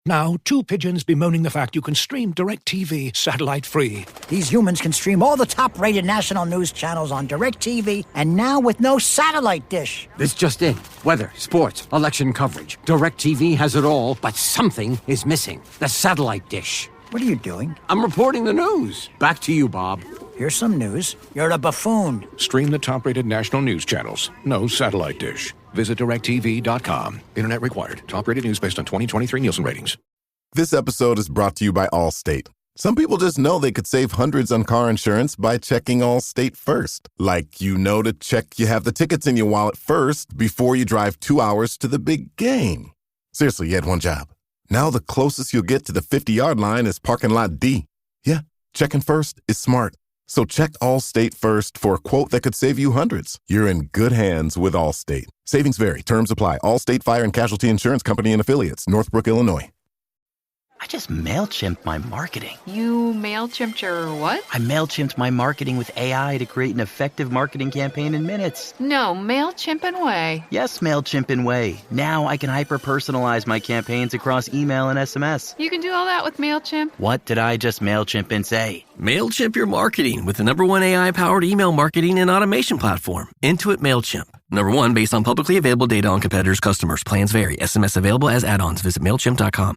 Now, two pigeons bemoaning the fact you can stream DirecTV satellite-free. These humans can stream all the top-rated national news channels on DirecTV, and now with no satellite dish. This just in. Weather, sports, election coverage. DirecTV has it all, but something is missing. The satellite dish. What are you doing? I'm reporting the news. Back to you, Bob. Here's some news. You're a buffoon. Stream the top-rated national news channels. No satellite dish. Visit DirecTV.com. Internet required. Top-rated news based on 2023 Nielsen ratings. This episode is brought to you by Allstate. Some people just know they could save hundreds on car insurance by checking Allstate first. Like, to check you have the tickets in your wallet first before you drive 2 hours to the big game. Seriously, you had one job. Now the closest you'll get to the 50-yard line is parking lot D. Yeah, checking first is smart. So check Allstate first for a quote that could save you hundreds. You're in good hands with Allstate. Savings vary. Terms apply. Allstate Fire and Casualty Insurance Company and Affiliates. Northbrook, Illinois. I just MailChimped my marketing. You MailChimped your what? I MailChimped my marketing with AI to create an effective marketing campaign in minutes. No, MailChimp and Way. Yes, MailChimp and Way. Now I can hyper-personalize my campaigns across email and SMS. You can do all that with MailChimp? What did I just MailChimp and say? MailChimp your marketing with the #1 AI-powered email marketing and automation platform, Intuit MailChimp. #1 based on publicly available data on competitors' customers. Plans vary. SMS available as add-ons. Visit MailChimp.com.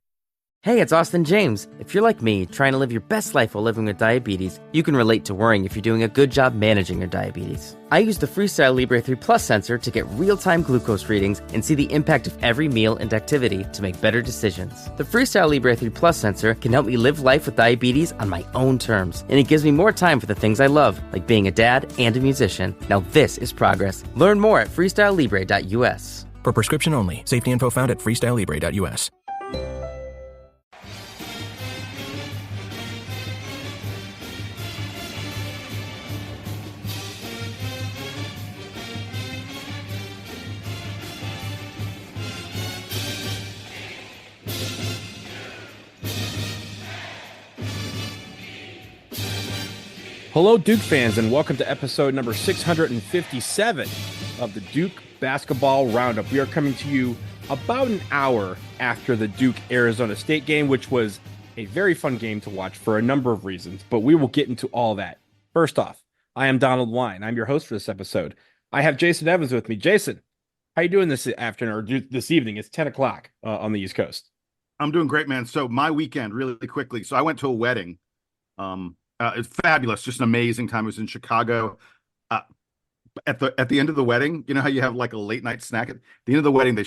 Hey, it's Austin James. If you're like me, trying to live your best life while living with diabetes, you can relate to worrying if you're doing a good job managing your diabetes. I use the Freestyle Libre 3 Plus sensor to get real-time glucose readings and see the impact of every meal and activity to make better decisions. The Freestyle Libre 3 Plus sensor can help me live life with diabetes on my own terms, and it gives me more time for the things I love, like being a dad and a musician. Now this is progress. Learn more at freestylelibre.us. For prescription only. Safety info found at freestylelibre.us. Hello, Duke fans, and welcome to episode number 657 of the Duke Basketball Roundup. We are coming to you about an hour after the Duke-Arizona State game, which was a very fun game to watch for a number of reasons, but we will get into all that. First off, I am Donald Wine. I'm your host for this episode. I have Jason Evans with me. Jason, how you doing this afternoon or this evening? It's 10 o'clock on the East Coast. I'm doing great, man. So my weekend, really quickly. So I went to a wedding. It's fabulous, just an amazing time. I was in Chicago. At the end of the wedding, you know how you have like a late night snack? At the end of the wedding, they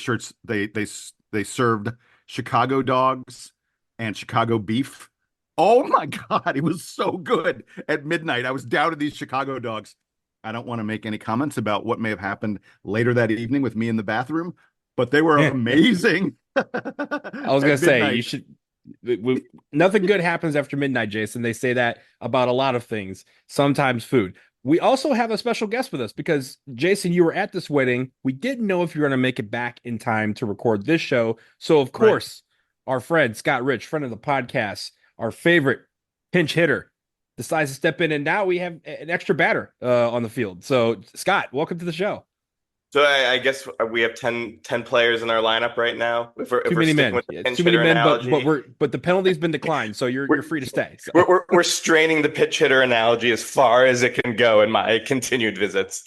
served Chicago dogs and Chicago beef. Oh my God, it was so good. At midnight, I was down to these Chicago dogs. I don't want to make any comments about what may have happened later that evening with me in the bathroom, but they were amazing. I was going to say, you should... Nothing good happens after midnight, Jason. They say that about a lot of things, sometimes food. We also have a special guest with us because, Jason, you were at this wedding. We didn't know if you were going to make it back in time to record this show. So, of course, our friend Scott Rich, friend of the podcast, our favorite pinch hitter, decides to step in. And now we have an extra batter on the field. So, Scott, welcome to the show. So I guess we have 10 players in our lineup right now. Too many men, but the penalty's been declined, so you're free to stay. So. We're straining the pitch hitter analogy as far as it can go in my continued visits.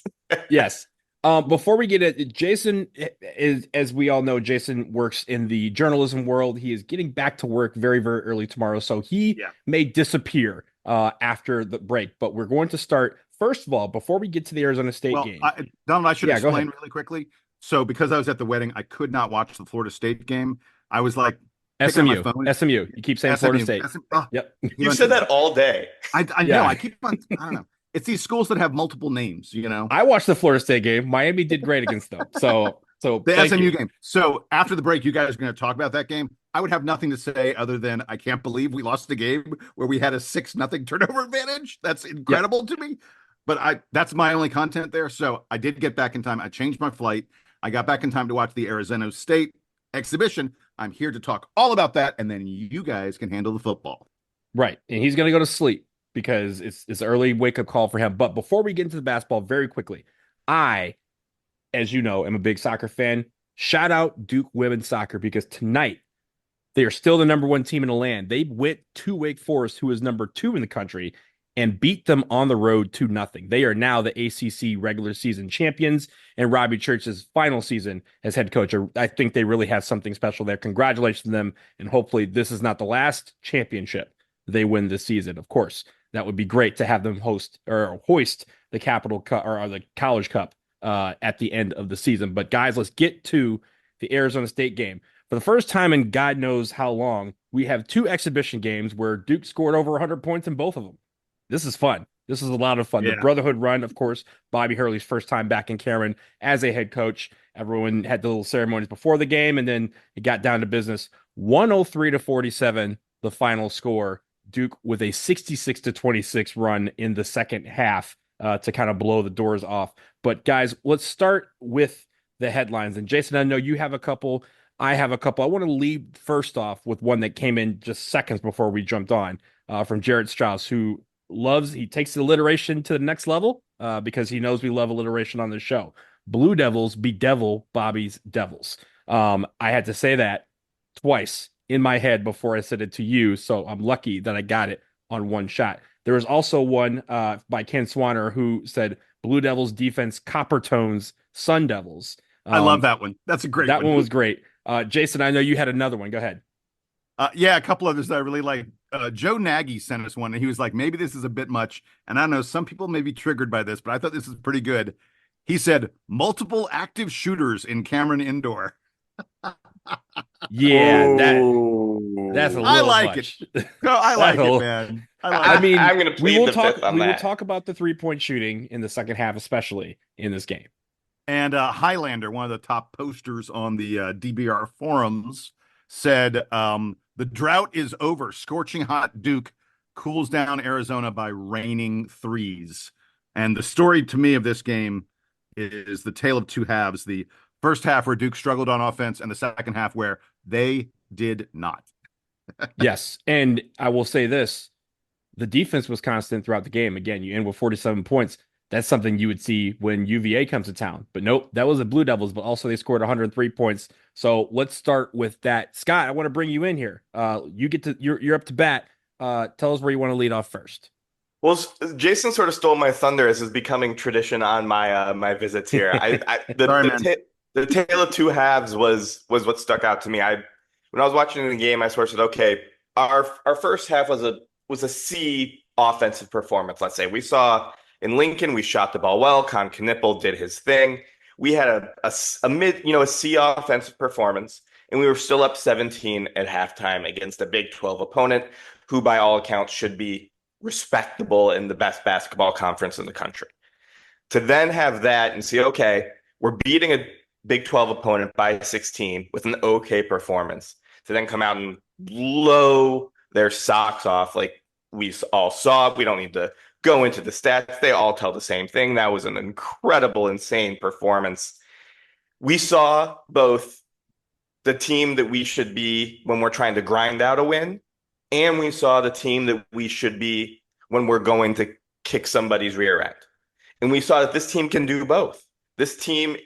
Yes. Before we get it, Jason is, as we all know, Jason works in the journalism world. He is getting back to work very, very early tomorrow, so he may disappear after the break. But we're going to start. First of all, before we get to the Arizona State game. Donald, I should explain really quickly. So because I was at the wedding, I could not watch the Florida State game. I was like, SMU. You keep saying SMU, Florida State. Yep. You said that all day. I know. I keep on, I don't know. It's these schools that have multiple names, you know. I watched the Florida State game. Miami did great against them. So the SMU game. So after the break, you guys are going to talk about that game. I would have nothing to say other than I can't believe we lost the game where we had a 6-0 turnover advantage. That's incredible to me. But that's my only content there. So I did get back in time. I changed my flight. I got back in time to watch the Arizona State exhibition. I'm here to talk all about that. And then you guys can handle the football. Right. And he's going to go to sleep because it's an early wake-up call for him. But before we get into the basketball, very quickly, I, as you know, am a big soccer fan. Shout out Duke women's soccer because tonight They are still the number one team in the land. They went to Wake Forest, who is number 2 in the country, and beat them on the road 2-0. They are now the ACC regular season champions, and Robbie Church's final season as head coach. I think they really have something special there. Congratulations to them, and hopefully this is not the last championship they win this season. Of course, that would be great to have them host or hoist the Capital Cup or the College Cup at the end of the season. But guys, let's get to the Arizona State game. For the first time in God knows how long, we have 2 exhibition games where Duke scored over 100 points in both of them. This is fun. This is a lot of fun. Yeah. The Brotherhood Run, of course, Bobby Hurley's first time back in Cameron as a head coach. Everyone had the little ceremonies before the game, and then it got down to business. 103-47, the final score. Duke with a 66-26 run in the second half to kind of blow the doors off. But guys, let's start with the headlines. And Jason, I know you have a couple. I have a couple. I want to lead first off with one that came in just seconds before we jumped on from Jared Strauss, who he takes the alliteration to the next level because he knows we love alliteration on this show. Blue Devils bedevil Bobby's Devils. I had to say that twice in my head before I said it to you, so I'm lucky that I got it on one shot. There was also one by Ken Swanner who said Blue Devils defense copper tones Sun Devils. I love that one. That's a great one. That one was great. Jason, I know you had another one. Go ahead. Yeah, a couple others that I really like. Joe Nagy sent us one, and he was like, maybe this is a bit much. And I know some people may be triggered by this, but I thought this is pretty good. He said, multiple active shooters in Cameron Indoor. Yeah, that's a little I like much. it. No, I like it, man. I mean, I'm going to plead the fifth on that. We will talk about the 3-point shooting in the second half, especially in this game. And Highlander, one of the top posters on the DBR forums, said, the drought is over. Scorching hot Duke cools down Arizona by raining threes. And the story to me of this game is the tale of two halves. The first half where Duke struggled on offense, and the second half where they did not. Yes. And I will say this, the defense was constant throughout the game. Again, you end with 47 points. That's something you would see when UVA comes to town. But nope, that was the Blue Devils, but also they scored 103 points. So let's start with that. Scott, I want to bring you in here. You're up to bat. Tell us where you want to lead off first. Well, Jason sort of stole my thunder, as is becoming tradition on my my visits here. The tale of two halves was what stuck out to me. When I was watching the game, I sort of said, okay, our first half was a C offensive performance. Let's say we saw in Lincoln, we shot the ball well. Con Knippel did his thing. We had a C offensive performance, and we were still up 17 at halftime against a Big 12 opponent who, by all accounts, should be respectable in the best basketball conference in the country. To then have that and see, okay, we're beating a Big 12 opponent by 16 with an okay performance, to then come out and blow their socks off like we all saw. We don't need to go into the stats. They all tell the same thing. That was an incredible, insane performance. We saw both the team that we should be when we're trying to grind out a win, and we saw the team that we should be when we're going to kick somebody's rear end. And we saw that this team can do both. This team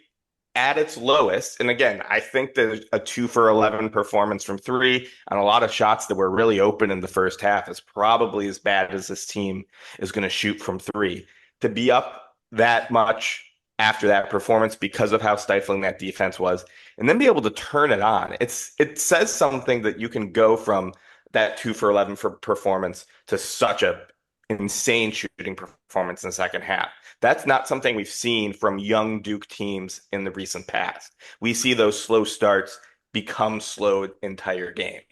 at its lowest, and again, I think that a 2 for 11 performance from three on a lot of shots that were really open in the first half is probably as bad as this team is going to shoot from three. To be up that much after that performance because of how stifling that defense was, and then be able to turn it on, it says something that you can go from that 2 for 11 for performance to such a insane shooting performance in the second half. That's not something we've seen from young Duke teams in the recent past. We see those slow starts become slow entire games.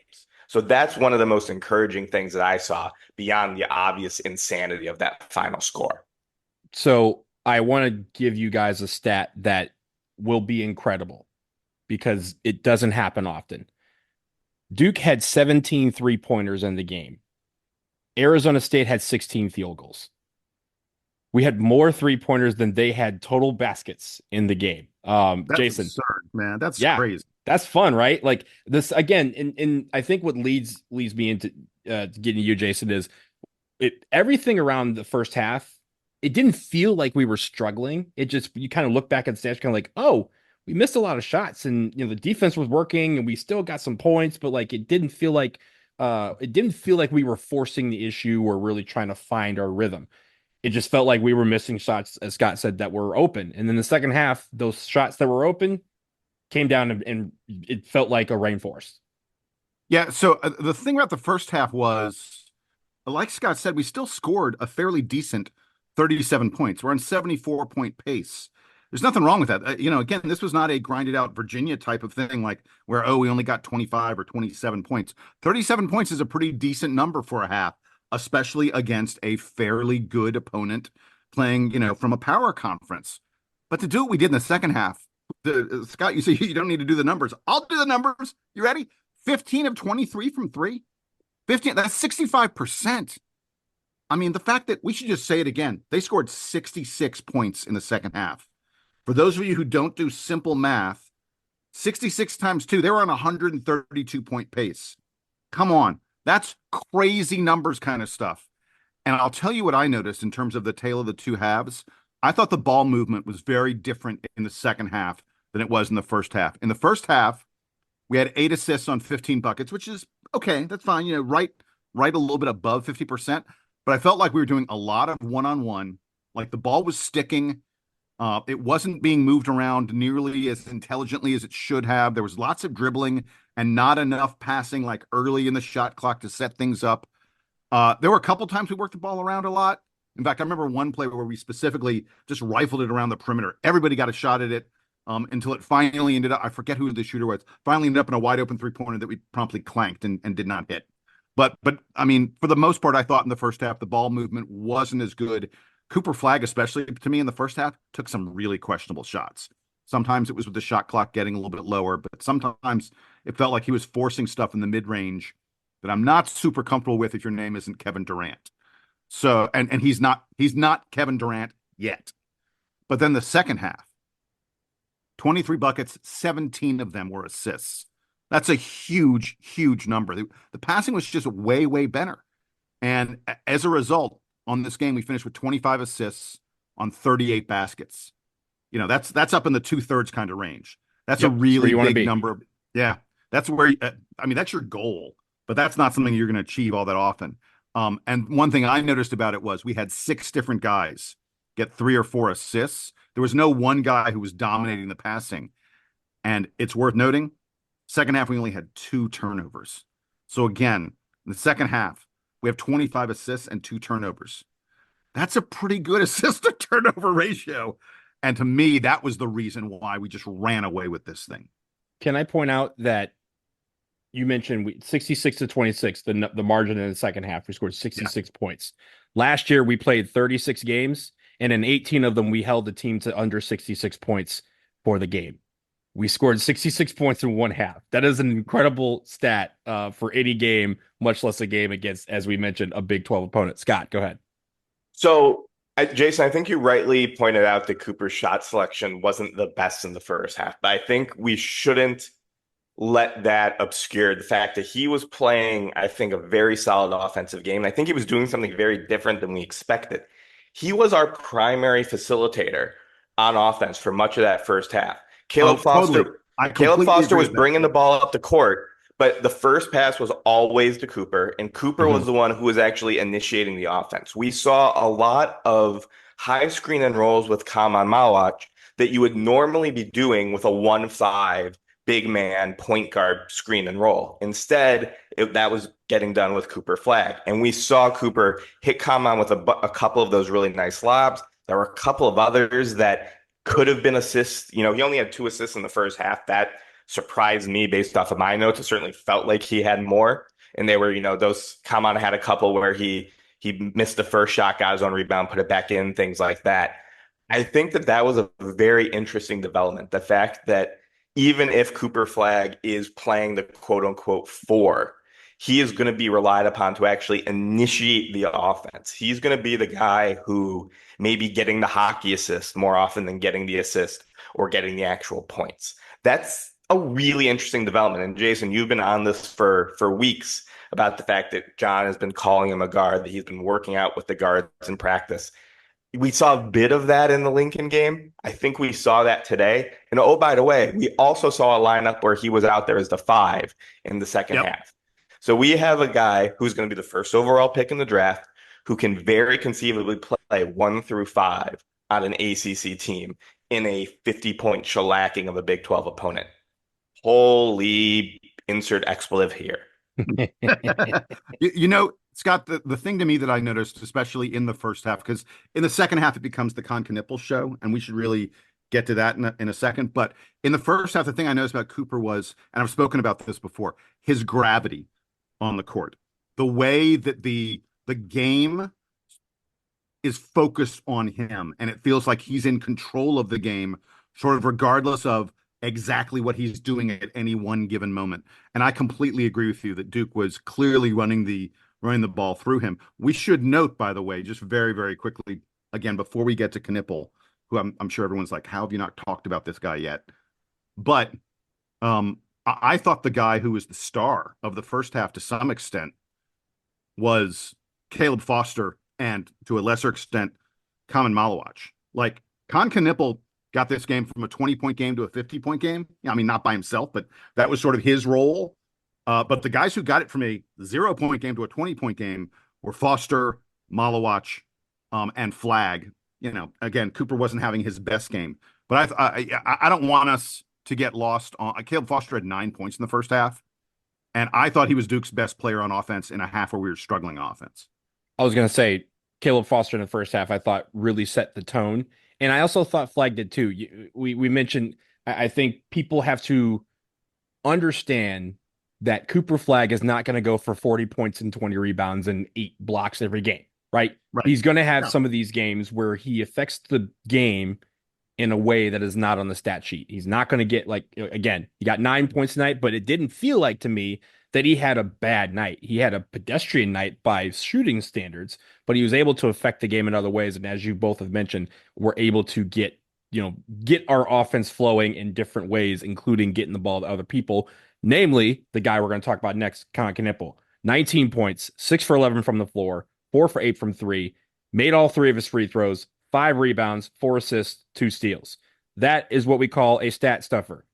So that's one of the most encouraging things that I saw beyond the obvious insanity of that final score. So I want to give you guys a stat that will be incredible because it doesn't happen often. Duke had 17 three-pointers in the game. Arizona State had 16 field goals. We had more three-pointers than they had total baskets in the game. That's Jason, absurd, man. That's crazy. That's fun, right? Like this again, and I think what leads me into getting you, Jason, is everything around the first half. It didn't feel like we were struggling. It just, you kind of look back at the stats, kind of like, oh, we missed a lot of shots, and the defense was working, and we still got some points, but like it didn't feel like we were forcing the issue or really trying to find our rhythm. It just felt like we were missing shots, as Scott said, that were open. And then the second half, those shots that were open came down, and it felt like a rainforest. Yeah. So the thing about the first half was, like Scott said, we still scored a fairly decent 37 points. We're on 74-point pace. There's nothing wrong with that. Again, this was not a grinded out Virginia type of thing, like where, we only got 25 or 27 points. 37 points is a pretty decent number for a half, especially against a fairly good opponent playing, from a power conference. But to do what we did in the second half, Scott, you say you don't need to do the numbers. I'll do the numbers. You ready? 15 of 23 from three. 15, that's 65%. I mean, the fact that we should just say it again, they scored 66 points in the second half. For those of you who don't do simple math, 66 times 2, they were on a 132-point pace. Come on. That's crazy numbers kind of stuff. And I'll tell you what I noticed in terms of the tale of the two halves. I thought the ball movement was very different in the second half than it was in the first half. In the first half, we had 8 assists on 15 buckets, which is okay. That's fine. Right a little bit above 50%. But I felt like we were doing a lot of one-on-one. Like the ball was sticking. It wasn't being moved around nearly as intelligently as it should have. There was lots of dribbling and not enough passing like early in the shot clock to set things up. There were a couple times we worked the ball around a lot. In fact, I remember one play where we specifically just rifled it around the perimeter. Everybody got a shot at it until it finally ended up, I forget who the shooter was, finally ended up in a wide open three-pointer that we promptly clanked and did not hit. But I mean, for the most part, I thought in the first half, the ball movement wasn't as good. Cooper Flagg, especially to me in the first half, took some really questionable shots. Sometimes it was with the shot clock getting a little bit lower, but sometimes it felt like he was forcing stuff in the mid-range that I'm not super comfortable with if your name isn't Kevin Durant. So, and he's not Kevin Durant yet. But then the second half, 23 buckets, 17 of them were assists. That's a huge, huge number. The passing was just way, way better. And as a result, on this game, we finished with 25 assists on 38 baskets. That's up in the 2/3 kind of range. That's a really big number. Yeah. That's where, that's your goal, but that's not something you're going to achieve all that often. And one thing I noticed about it was we had 6 different guys get 3 or 4 assists. There was no one guy who was dominating the passing. And it's worth noting, second half, we only had 2 turnovers. So again, in the second half, we have 25 assists and 2 turnovers. That's a pretty good assist to turnover ratio. And to me, that was the reason why we just ran away with this thing. Can I point out that you mentioned 66 to 26, the margin in the second half, we scored 66 points. Last year, we played 36 games, and in 18 of them, we held the team to under 66 points for the game. We scored 66 points in one half. That is an incredible stat for any game, much less a game against, as we mentioned, a Big 12 opponent. Scott, go ahead. So, Jason, I think you rightly pointed out that Cooper's shot selection wasn't the best in the first half, but I think we shouldn't let that obscure the fact that he was playing, I think, a very solid offensive game. And I think he was doing something very different than we expected. He was our primary facilitator on offense for much of that first half. Caleb Foster was bringing the ball up the court, but the first pass was always to Cooper, and Cooper was the one who was actually initiating the offense. We saw a lot of high screen and rolls with Kaman Malach that you would normally be doing with a 1-5 big man point guard screen and roll. Instead, that was getting done with Cooper Flagg. And we saw Cooper hit Kaman with a couple of those really nice lobs. There were a couple of others that could have been assists. He only had 2 assists in the first half. That surprised me based off of my notes. It certainly felt like he had more. And they were, those Kaman had a couple where he missed the first shot, got his own rebound, put it back in, things like that. I think that was a very interesting development. The fact that even if Cooper Flagg is playing the quote unquote 4, he is going to be relied upon to actually initiate the offense. He's going to be the guy who may be getting the hockey assist more often than getting the assist or getting the actual points. That's a really interesting development. And Jason, you've been on this for weeks about the fact that John has been calling him a guard, that he's been working out with the guards in practice. we saw a bit of that in the Lincoln game. I think we saw that today. And oh, by the way, we also saw a lineup where he was out there as the 5 in the second half. So we have a guy who's going to be the first overall pick in the draft who can very conceivably play 1 through 5 on an ACC team in a 50-point shellacking of a Big 12 opponent. Holy insert expletive here. Scott, the thing to me that I noticed, especially in the first half, because in the second half, it becomes the Con Knippel show, and we should really get to that in a second. But in the first half, the thing I noticed about Cooper was, and I've spoken about this before, his gravity on the court. The way that the game is focused on him, and it feels like he's in control of the game, sort of regardless of exactly what he's doing at any one given moment. And I completely agree with you that Duke was clearly running the ball through him. We should note, by the way, just very, very quickly, again, before we get to Knippel, who I'm sure everyone's like, how have you not talked about this guy yet? But I thought the guy who was the star of the first half to some extent was Caleb Foster, and to a lesser extent, Kamen Malawach. Like, Con Knippel got this game from a 20-point game to a 50-point game. I mean, not by himself, but that was sort of his role. But the guys who got it from a 0-point game to a 20-point game were Foster, Malawach, and Flagg. Again, Cooper wasn't having his best game. But I don't want us to get lost on Caleb Foster had 9 points in the first half. And I thought he was Duke's best player on offense in a half where we were struggling offense. I was going to say Caleb Foster in the first half, I thought really set the tone. And I also thought Flagg did too. We mentioned, I think people have to understand that Cooper Flagg is not going to go for 40 points and 20 rebounds and 8 blocks every game, right? He's going to have some of these games where he affects the game in a way that is not on the stat sheet. He's not going to get, like, again, he got 9 points tonight, but it didn't feel like to me that he had a bad night. He had a pedestrian night by shooting standards, but he was able to affect the game in other ways. And as you both have mentioned, we're able to get our offense flowing in different ways, including getting the ball to other people, namely the guy we're going to talk about next, Con Knippel. 19 points, 6 for 11 from the floor, 4 for 8 from 3, made all 3 of his free throws, 5 rebounds, 4 assists, 2 steals. That is what we call a stat stuffer.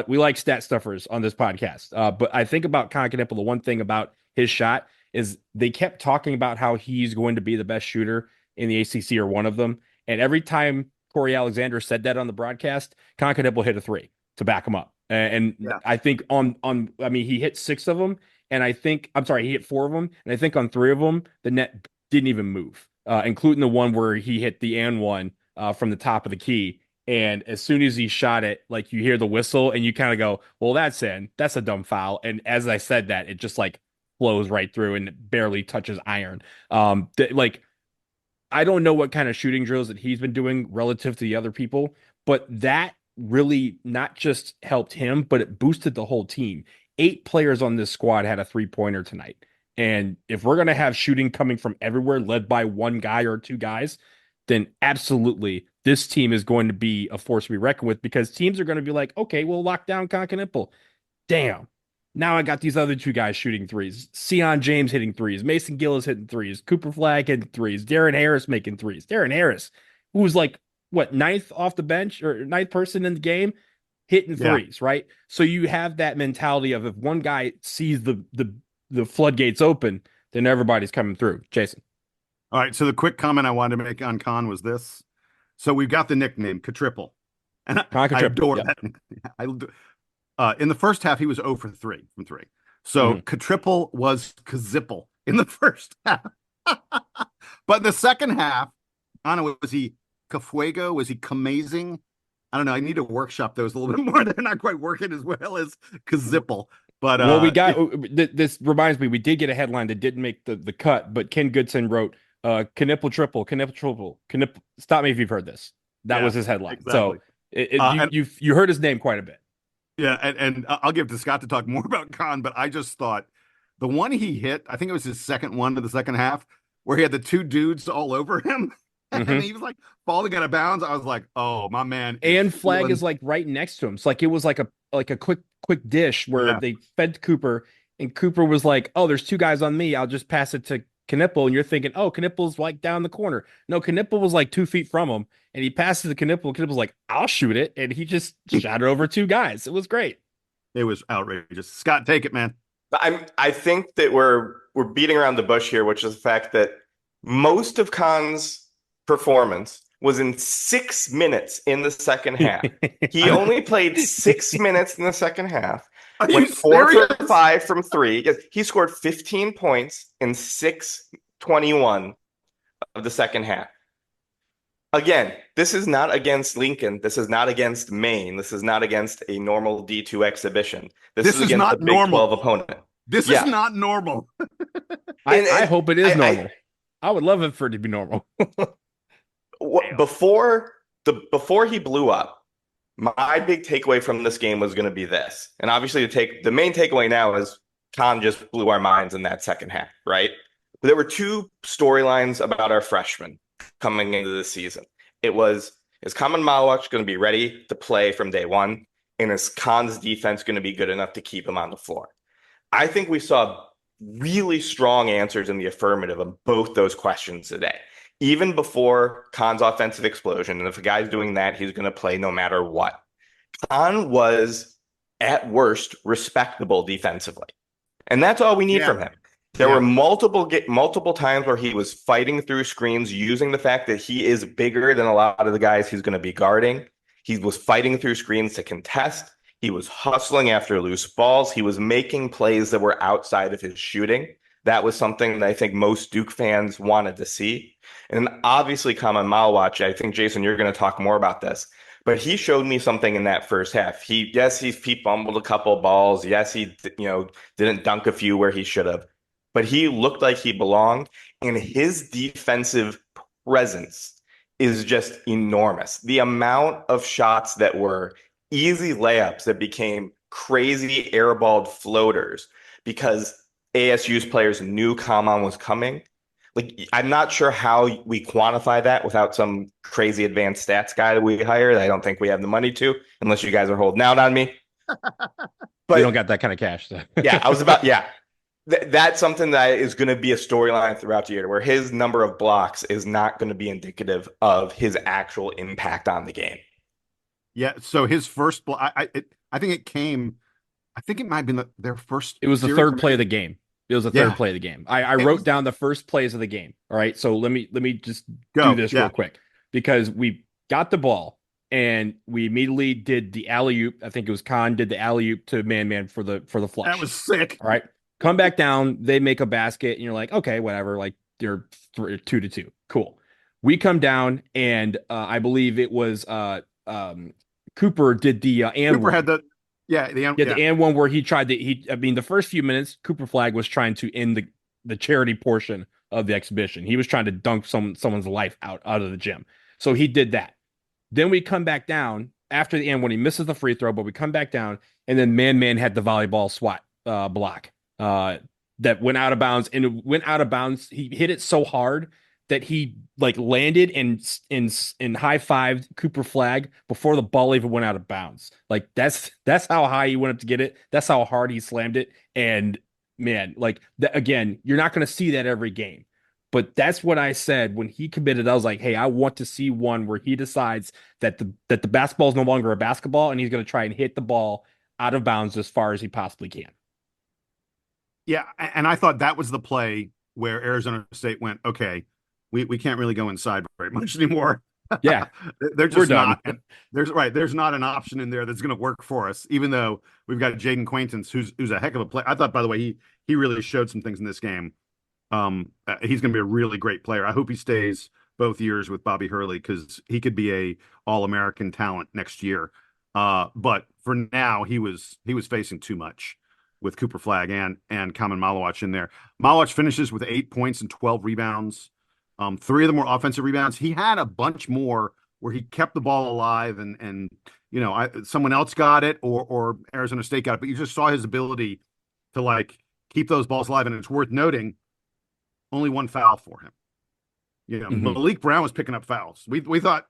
We like stat stuffers on this podcast. But I think about Con Knippel, the one thing about his shot is they kept talking about how he's going to be the best shooter in the ACC or one of them. And every time Corey Alexander said that on the broadcast, Con Knippel hit a 3 to back him up. And I think he hit 6 of them. And he hit 4 of them. And I think on 3 of them, the net didn't even move, including the one where he hit the and one from the top of the key. And as soon as he shot it, like, you hear the whistle and you kind of go, well, that's a dumb foul. And as I said that, it just like flows right through and barely touches iron. I don't know what kind of shooting drills that he's been doing relative to the other people, but that really not just helped him, but it boosted the whole team. 8 players on this squad had a 3-pointer tonight. And if we're going to have shooting coming from everywhere, led by one guy or 2 guys, then absolutely this team is going to be a force to be reckoned with, because teams are going to be like, okay, we'll lock down Con Knippel. Damn. Now I got these other 2 guys shooting threes. Sion James hitting threes. Mason Gillis hitting threes. Cooper Flagg hitting threes. Darren Harris making threes. Darren Harris, who's like, what, 9th off the bench or 9th person in the game, hitting threes, right? So you have that mentality of, if one guy sees the floodgates open, then everybody's coming through. Jason. All right. So the quick comment I wanted to make on Con was this. So we've got the nickname Katriple, and I adore that. In the first half, he was 0 for 3 from 3. So Katriple was Kazipple in the first half. But in the second half, I don't know, was he Kafuego? Was he Kamazing? I don't know. I need to workshop those a little bit more. They're not quite working as well as Kazipple. But we got this reminds me, we did get a headline that didn't make the cut, but Ken Goodson wrote, Knippel triple. Stop me if you've heard this. That was his headline. Exactly. So you heard his name quite a bit. Yeah, and I'll give to Scott to talk more about Con, but I just thought the one he hit, I think it was his second one to the second half, where he had the 2 dudes all over him, and he was like falling out of bounds. I was like, oh, my man. And Flagg is like right next to him. So like it was like a quick dish where they fed Cooper, and Cooper was like, oh, there's 2 guys on me. I'll just pass it to Knipple, and you're thinking, oh, Knipple's like down the corner. No, Knipple was like 2 feet from him, and he passes the Knipple. Knipple's like, I'll shoot it, and he just shot it over 2 guys. It was great. It was outrageous. Scott, take it, man. I think that we're beating around the bush here, which is the fact that most of Khan's performance was in 6 minutes in the second half. He only played 6 minutes in the second half. Went 4 for 5 from 3. Yes, he scored 15 points in 6:21 of the second half. Again, this is not against Lincoln. This is not against Maine. This is not against a normal D2 exhibition. This is against not the Big normal. 12 opponent. This is not normal. I hope it is normal. I would love it for it to be normal. Before he blew up, my big takeaway from this game was going to be this. And obviously the main takeaway now is Khan just blew our minds in that second half, right? But there were 2 storylines about our freshmen coming into the season. It was, is Kaman Malawach going to be ready to play from day one? And is Khan's defense going to be good enough to keep him on the floor? I think we saw really strong answers in the affirmative of both those questions today. Even before Khan's offensive explosion, and if a guy's doing that, he's going to play no matter what. Khan was, at worst, respectable defensively. And that's all we need from him. There were multiple times where he was fighting through screens, using the fact that he is bigger than a lot of the guys he's going to be guarding. He was fighting through screens to contest. He was hustling after loose balls. He was making plays that were outside of his shooting. That was something that I think most Duke fans wanted to see. And obviously, Kaman Malawach, I think, Jason, you're going to talk more about this, but he showed me something in that first half. He fumbled a couple balls. Yes, he didn't dunk a few where he should have, but he looked like he belonged, and his defensive presence is just enormous. The amount of shots that were easy layups that became crazy airballed floaters because ASU's players knew Kaman was coming. Like, I'm not sure how we quantify that without some crazy advanced stats guy that we hire. I don't think we have the money to, unless you guys are holding out on me. But you don't got that kind of cash. So. That's something that is going to be a storyline throughout the year, where his number of blocks is not going to be indicative of his actual impact on the game. Yeah. So his first block, I think it came. I think it might have been their first. It was the third play of the game. It was the third play of the game. I wrote down the first plays of the game. All right. So let me just do this real quick, because we got the ball and we immediately did the alley-oop. I think it was Khan did the alley-oop to man for the flush. That was sick. All right. Come back down. They make a basket and you're like, okay, whatever. Like, they're 2-2. Cool. We come down and I believe it was Cooper did the and Cooper had the and one where he tried to the first few minutes, Cooper Flag was trying to end the charity portion of the exhibition. He was trying to dunk someone's life out of the gym. So he did that. Then we come back down after the end when he misses the free throw, but we come back down and then man had the volleyball swat block that went out of bounds, and it went out of bounds. He hit it so hard that he like landed and high-fived Cooper Flag before the ball even went out of bounds. Like that's how high he went up to get it. That's how hard he slammed it. And man, like that, again, you're not going to see that every game, but that's what I said when he committed. I was like, hey, I want to see one where he decides that the basketball is no longer a basketball, and he's going to try and hit the ball out of bounds as far as he possibly can. Yeah. And I thought that was the play where Arizona State went, okay, we can't really go inside very much anymore. Yeah. They're just not. There's not an option in there that's going to work for us, even though we've got Jaden Quaintance, who's a heck of a player. I thought, by the way, he really showed some things in this game. He's going to be a really great player. I hope he stays both years with Bobby Hurley, because he could be a All-American talent next year. But for now, he was facing too much with Cooper Flag and Kaman Malawach in there. Malawach finishes with 8 points and 12 rebounds. 3 of them were offensive rebounds. He had a bunch more where he kept the ball alive, and someone else got it or Arizona State got it, but you just saw his ability to like keep those balls alive. And it's worth noting, only 1 foul for him. Malik Brown was picking up fouls. We thought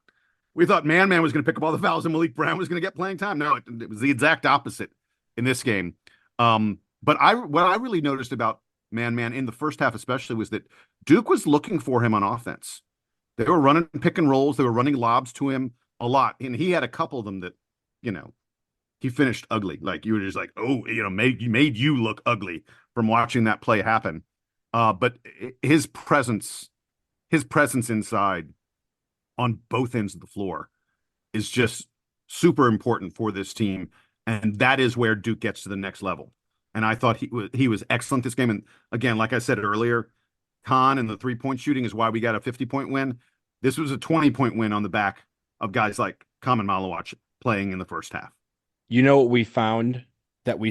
Man was going to pick up all the fouls and Malik Brown was going to get playing time. No, it was the exact opposite in this game. But what I really noticed about man in the first half, especially, was that Duke was looking for him on offense. They were running pick and rolls. They were running lobs to him a lot. And he had a couple of them that, he finished ugly. Like, you were just like, oh, made you look ugly from watching that play happen. But his presence inside on both ends of the floor is just super important for this team. And that is where Duke gets to the next level. And I thought he was excellent this game. And again, like I said earlier, Khan and the 3-point shooting is why we got a 50-point win. This was a 20-point win on the back of guys like Kaman Malawach playing in the first half. You know what we found that we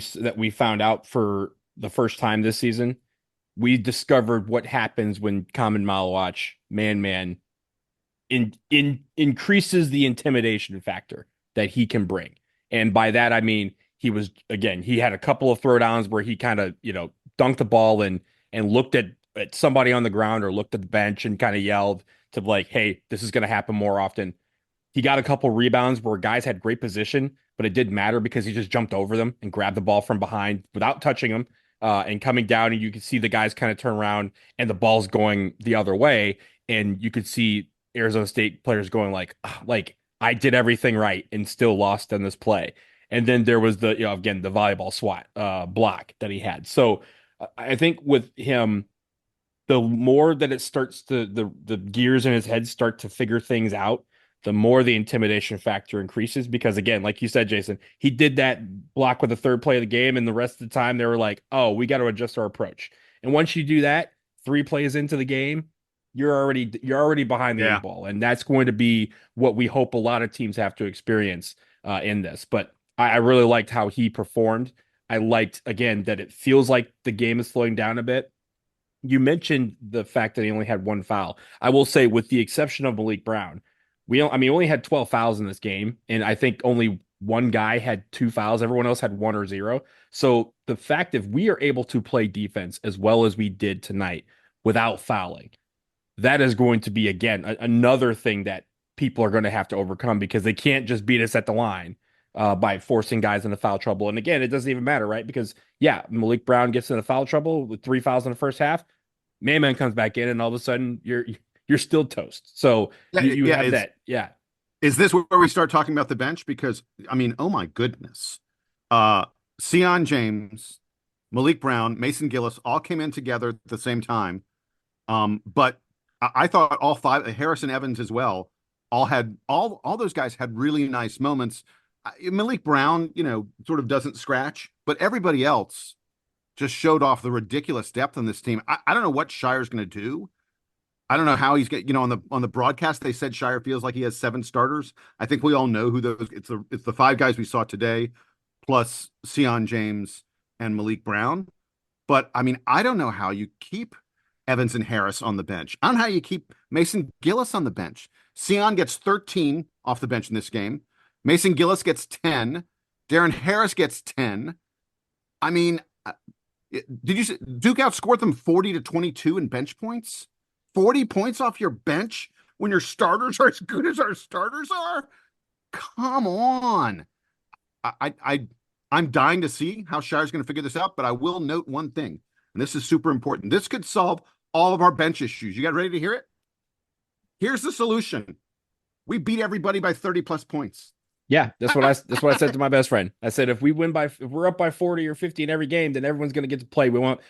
found out for the first time this season? We discovered what happens when Kaman Malawach man increases the intimidation factor that he can bring. And by that I mean he had a couple of throwdowns where he kind of, dunked the ball and looked at somebody on the ground or looked at the bench and kind of yelled to like, hey, this is going to happen more often. He got a couple rebounds where guys had great position, but it didn't matter because he just jumped over them and grabbed the ball from behind without touching them and coming down. And you could see the guys kind of turn around and the ball's going the other way. And you could see Arizona State players going like I did everything right and still lost on this play. And then there was the, again, the volleyball swat block that he had. So I think with him, the more that it starts to, the gears in his head start to figure things out, the more the intimidation factor increases. Because again, like you said, Jason, he did that block with the third play of the game. And the rest of the time they were like, oh, we got to adjust our approach. And once you do that, 3 plays into the game, you're already behind the eight ball. And that's going to be what we hope a lot of teams have to experience in this. But I really liked how he performed. I liked, again, that it feels like the game is slowing down a bit. You mentioned the fact that he only had 1 foul. I will say, with the exception of Malik Brown, we only had 12 fouls in this game, and I think only one guy had 2 fouls. Everyone else had 1 or 0. So the fact that we are able to play defense as well as we did tonight without fouling, that is going to be, again, another thing that people are going to have to overcome, because they can't just beat us at the line by forcing guys into foul trouble. And again, it doesn't even matter, right? Because Malik Brown gets into foul trouble with 3 fouls in the first half. Man comes back in, and all of a sudden you're still toast. So you have that. Yeah. Is this where we start talking about the bench? Because oh my goodness. Sion James, Malik Brown, Mason Gillis all came in together at the same time. But I thought all 5, Harrison Evans as well, all those guys had really nice moments. Malik Brown, sort of doesn't scratch, but everybody else just showed off the ridiculous depth on this team. I don't know what Shire's going to do. I don't know how he's getting, on the broadcast, they said Shire feels like he has 7 starters. I think we all know who those, it's the 5 guys we saw today, plus Sion James and Malik Brown. But I don't know how you keep Evans and Harris on the bench. I don't know how you keep Mason Gillis on the bench. Sion gets 13 off the bench in this game. Mason Gillis gets 10. Darren Harris gets 10. Did you see Duke outscored them 40-22 in bench points? 40 points off your bench when your starters are as good as our starters are? Come on. I'm dying to see how Shire's going to figure this out, but I will note one thing, and this is super important. This could solve all of our bench issues. You got ready to hear it? Here's the solution. We beat everybody by 30+ points. Yeah, that's what I said to my best friend. I said, if we're up by 40 or 50 in every game, then everyone's going to get to play. We want,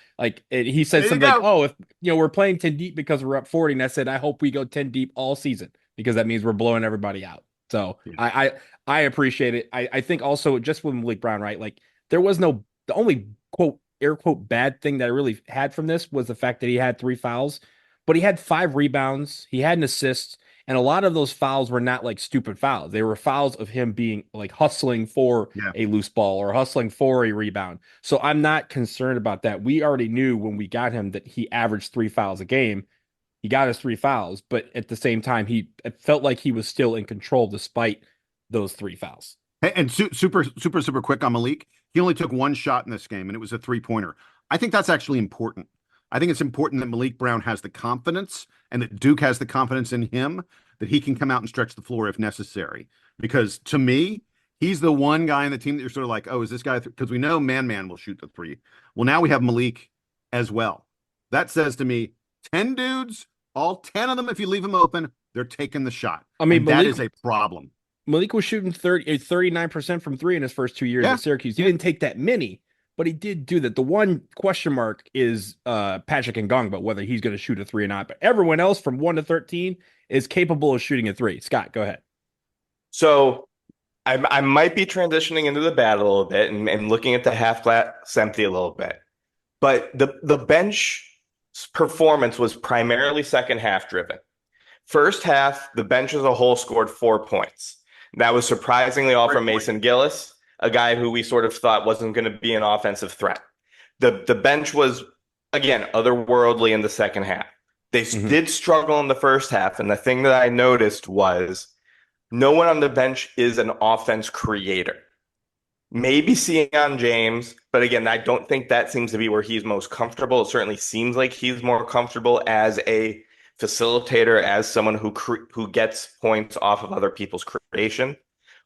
he said something like, oh, if we're playing 10 deep because we're up 40. And I said, I hope we go 10 deep all season, because that means we're blowing everybody out. So yeah. I appreciate it. I think also, just with Malik Brown, right? There was the only quote, air quote, bad thing that I really had from this was the fact that he had 3 fouls, but he had 5 rebounds. He had an assist. And a lot of those fouls were not stupid fouls. They were fouls of him being hustling for a loose ball or hustling for a rebound. So I'm not concerned about that. We already knew when we got him that he averaged 3 fouls a game. He got us 3 fouls, but at the same time, it felt like he was still in control despite those 3 fouls. And super quick on Malik. He only took 1 shot in this game, and it was a 3-pointer. I think that's actually important. I think it's important that Malik Brown has the confidence, and that Duke has the confidence in him, that he can come out and stretch the floor if necessary. Because to me, he's the one guy in the team that you're sort of like, oh, is this guy? Because we know man will shoot the 3. Well, now we have Malik as well. That says to me, 10 dudes, all 10 of them, if you leave them open, they're taking the shot. I mean, that is a problem. Malik was shooting 39% from three in his first 2 years at Syracuse. He didn't take that many, but he did do that. The one question mark is Patrick Ngong, but whether he's going to shoot a three or not. But everyone else from 1 to 13 is capable of shooting a three. Scott, go ahead. So I might be transitioning into the bad a little bit and looking at the half glass empty a little bit. But the bench performance was primarily second half driven. First half, the bench as a whole scored 4 points. That was surprisingly all from Mason Gillis, a guy who we sort of thought wasn't going to be an offensive threat. The bench was, again, otherworldly in the second half. They did struggle in the first half, and the thing that I noticed was no one on the bench is an offense creator. Maybe Sion James, but again, I don't think that seems to be where he's most comfortable. It certainly seems like he's more comfortable as a facilitator, as someone who gets points off of other people's creation.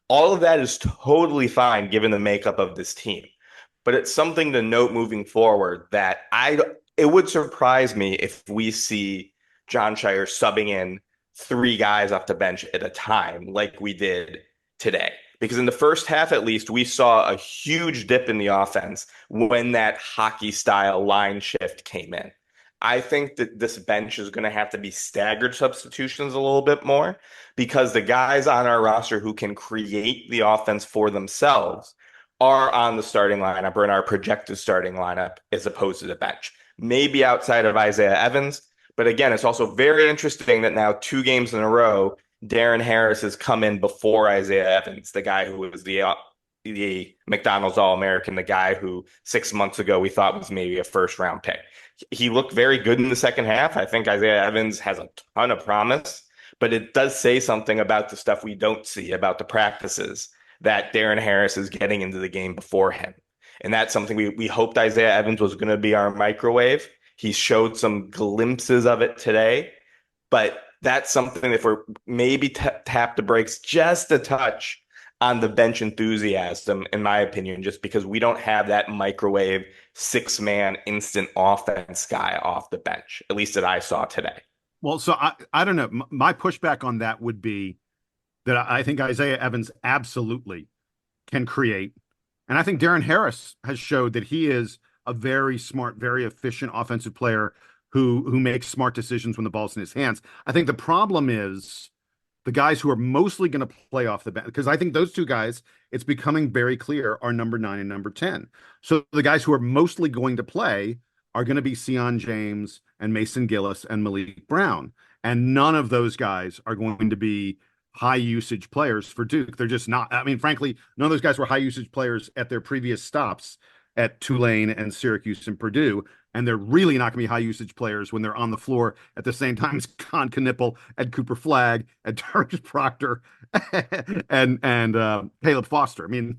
All of that is totally fine given the makeup of this team. But it's something to note moving forward that it would surprise me if we see John Shire subbing in 3 guys off the bench at a time like we did today. Because in the first half, at least, we saw a huge dip in the offense when that hockey style line shift came in. I think that this bench is going to have to be staggered substitutions a little bit more because the guys on our roster who can create the offense for themselves are on the starting lineup or in our projected starting lineup as opposed to the bench. Maybe outside of Isaiah Evans. But again, it's also very interesting that now 2 games in a row, Darren Harris has come in before Isaiah Evans, the guy who was the McDonald's All-American, the guy who 6 months ago we thought was maybe a first-round pick. He looked very good in the second half. I think Isaiah Evans has a ton of promise, but it does say something about the stuff we don't see, about the practices that Darren Harris is getting into the game before him. And that's something we hoped Isaiah Evans was going to be our microwave. He showed some glimpses of it today, but that's something if we're maybe tap the brakes just a touch on the bench enthusiasm, in my opinion, just because we don't have that microwave 6-man instant offense guy off the bench, at least that I saw today. Well, so I don't know. My pushback on that would be that I think Isaiah Evans absolutely can create. And I think Darren Harris has showed that he is a very smart, very efficient offensive player who makes smart decisions when the ball's in his hands. I think the problem is the guys who are mostly going to play off the bench, because I think those 2 guys, it's becoming very clear, are number 9 and number 10. So the guys who are mostly going to play are going to be Sion James and Mason Gillis and Malik Brown. And none of those guys are going to be high usage players for Duke. They're just not. I mean, frankly, none of those guys were high usage players at their previous stops at Tulane and Syracuse and Purdue. And they're really not going to be high usage players when they're on the floor at the same time as Con Knipple and Cooper Flagg and Darius Proctor and Caleb Foster. I mean,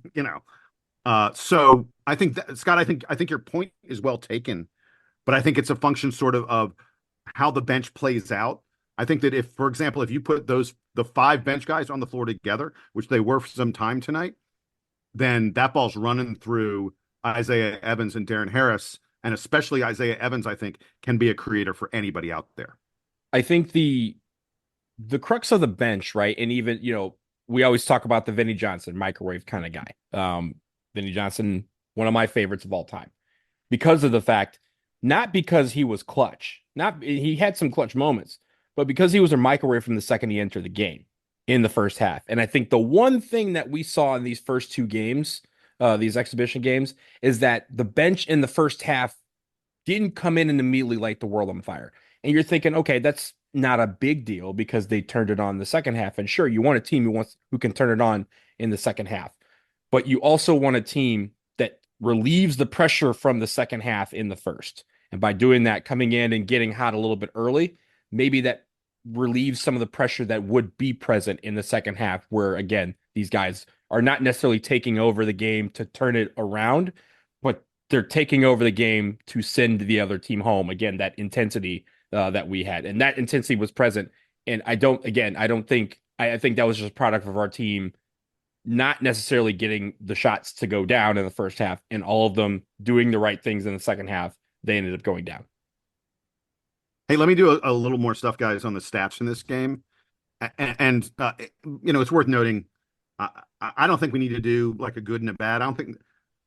so I think that, Scott, I think your point is well taken, but I think it's a function sort of how the bench plays out. I think that if, for example, if you put the 5 bench guys on the floor together, which they were for some time tonight, then that ball's running through Isaiah Evans and Darren Harris. And especially Isaiah Evans, I think, can be a creator for anybody out there. I think the crux of the bench, right? And even, we always talk about the Vinnie Johnson microwave kind of guy. Vinnie Johnson, one of my favorites of all time, because of the fact, not because he was clutch, he had some clutch moments, but because he was a microwave from the second he entered the game in the first half. And I think the one thing that we saw in these first 2 games, these exhibition games, is that the bench in the first half didn't come in and immediately light the world on fire. And you're thinking, okay, that's not a big deal because they turned it on the second half. And sure, you want a team who can turn it on in the second half, but you also want a team that relieves the pressure from the second half in the first. And by doing that, coming in and getting hot a little bit early, maybe that relieves some of the pressure that would be present in the second half, where again, these guys are not necessarily taking over the game to turn it around, but they're taking over the game to send the other team home. Again, that intensity that we had, and that intensity was present. And I think that was just a product of our team not necessarily getting the shots to go down in the first half and all of them doing the right things in the second half they ended up going down. Hey, let me do a little more stuff, guys, on the stats in this game. And it's worth noting, I don't think we need to do like a good and a bad. I don't think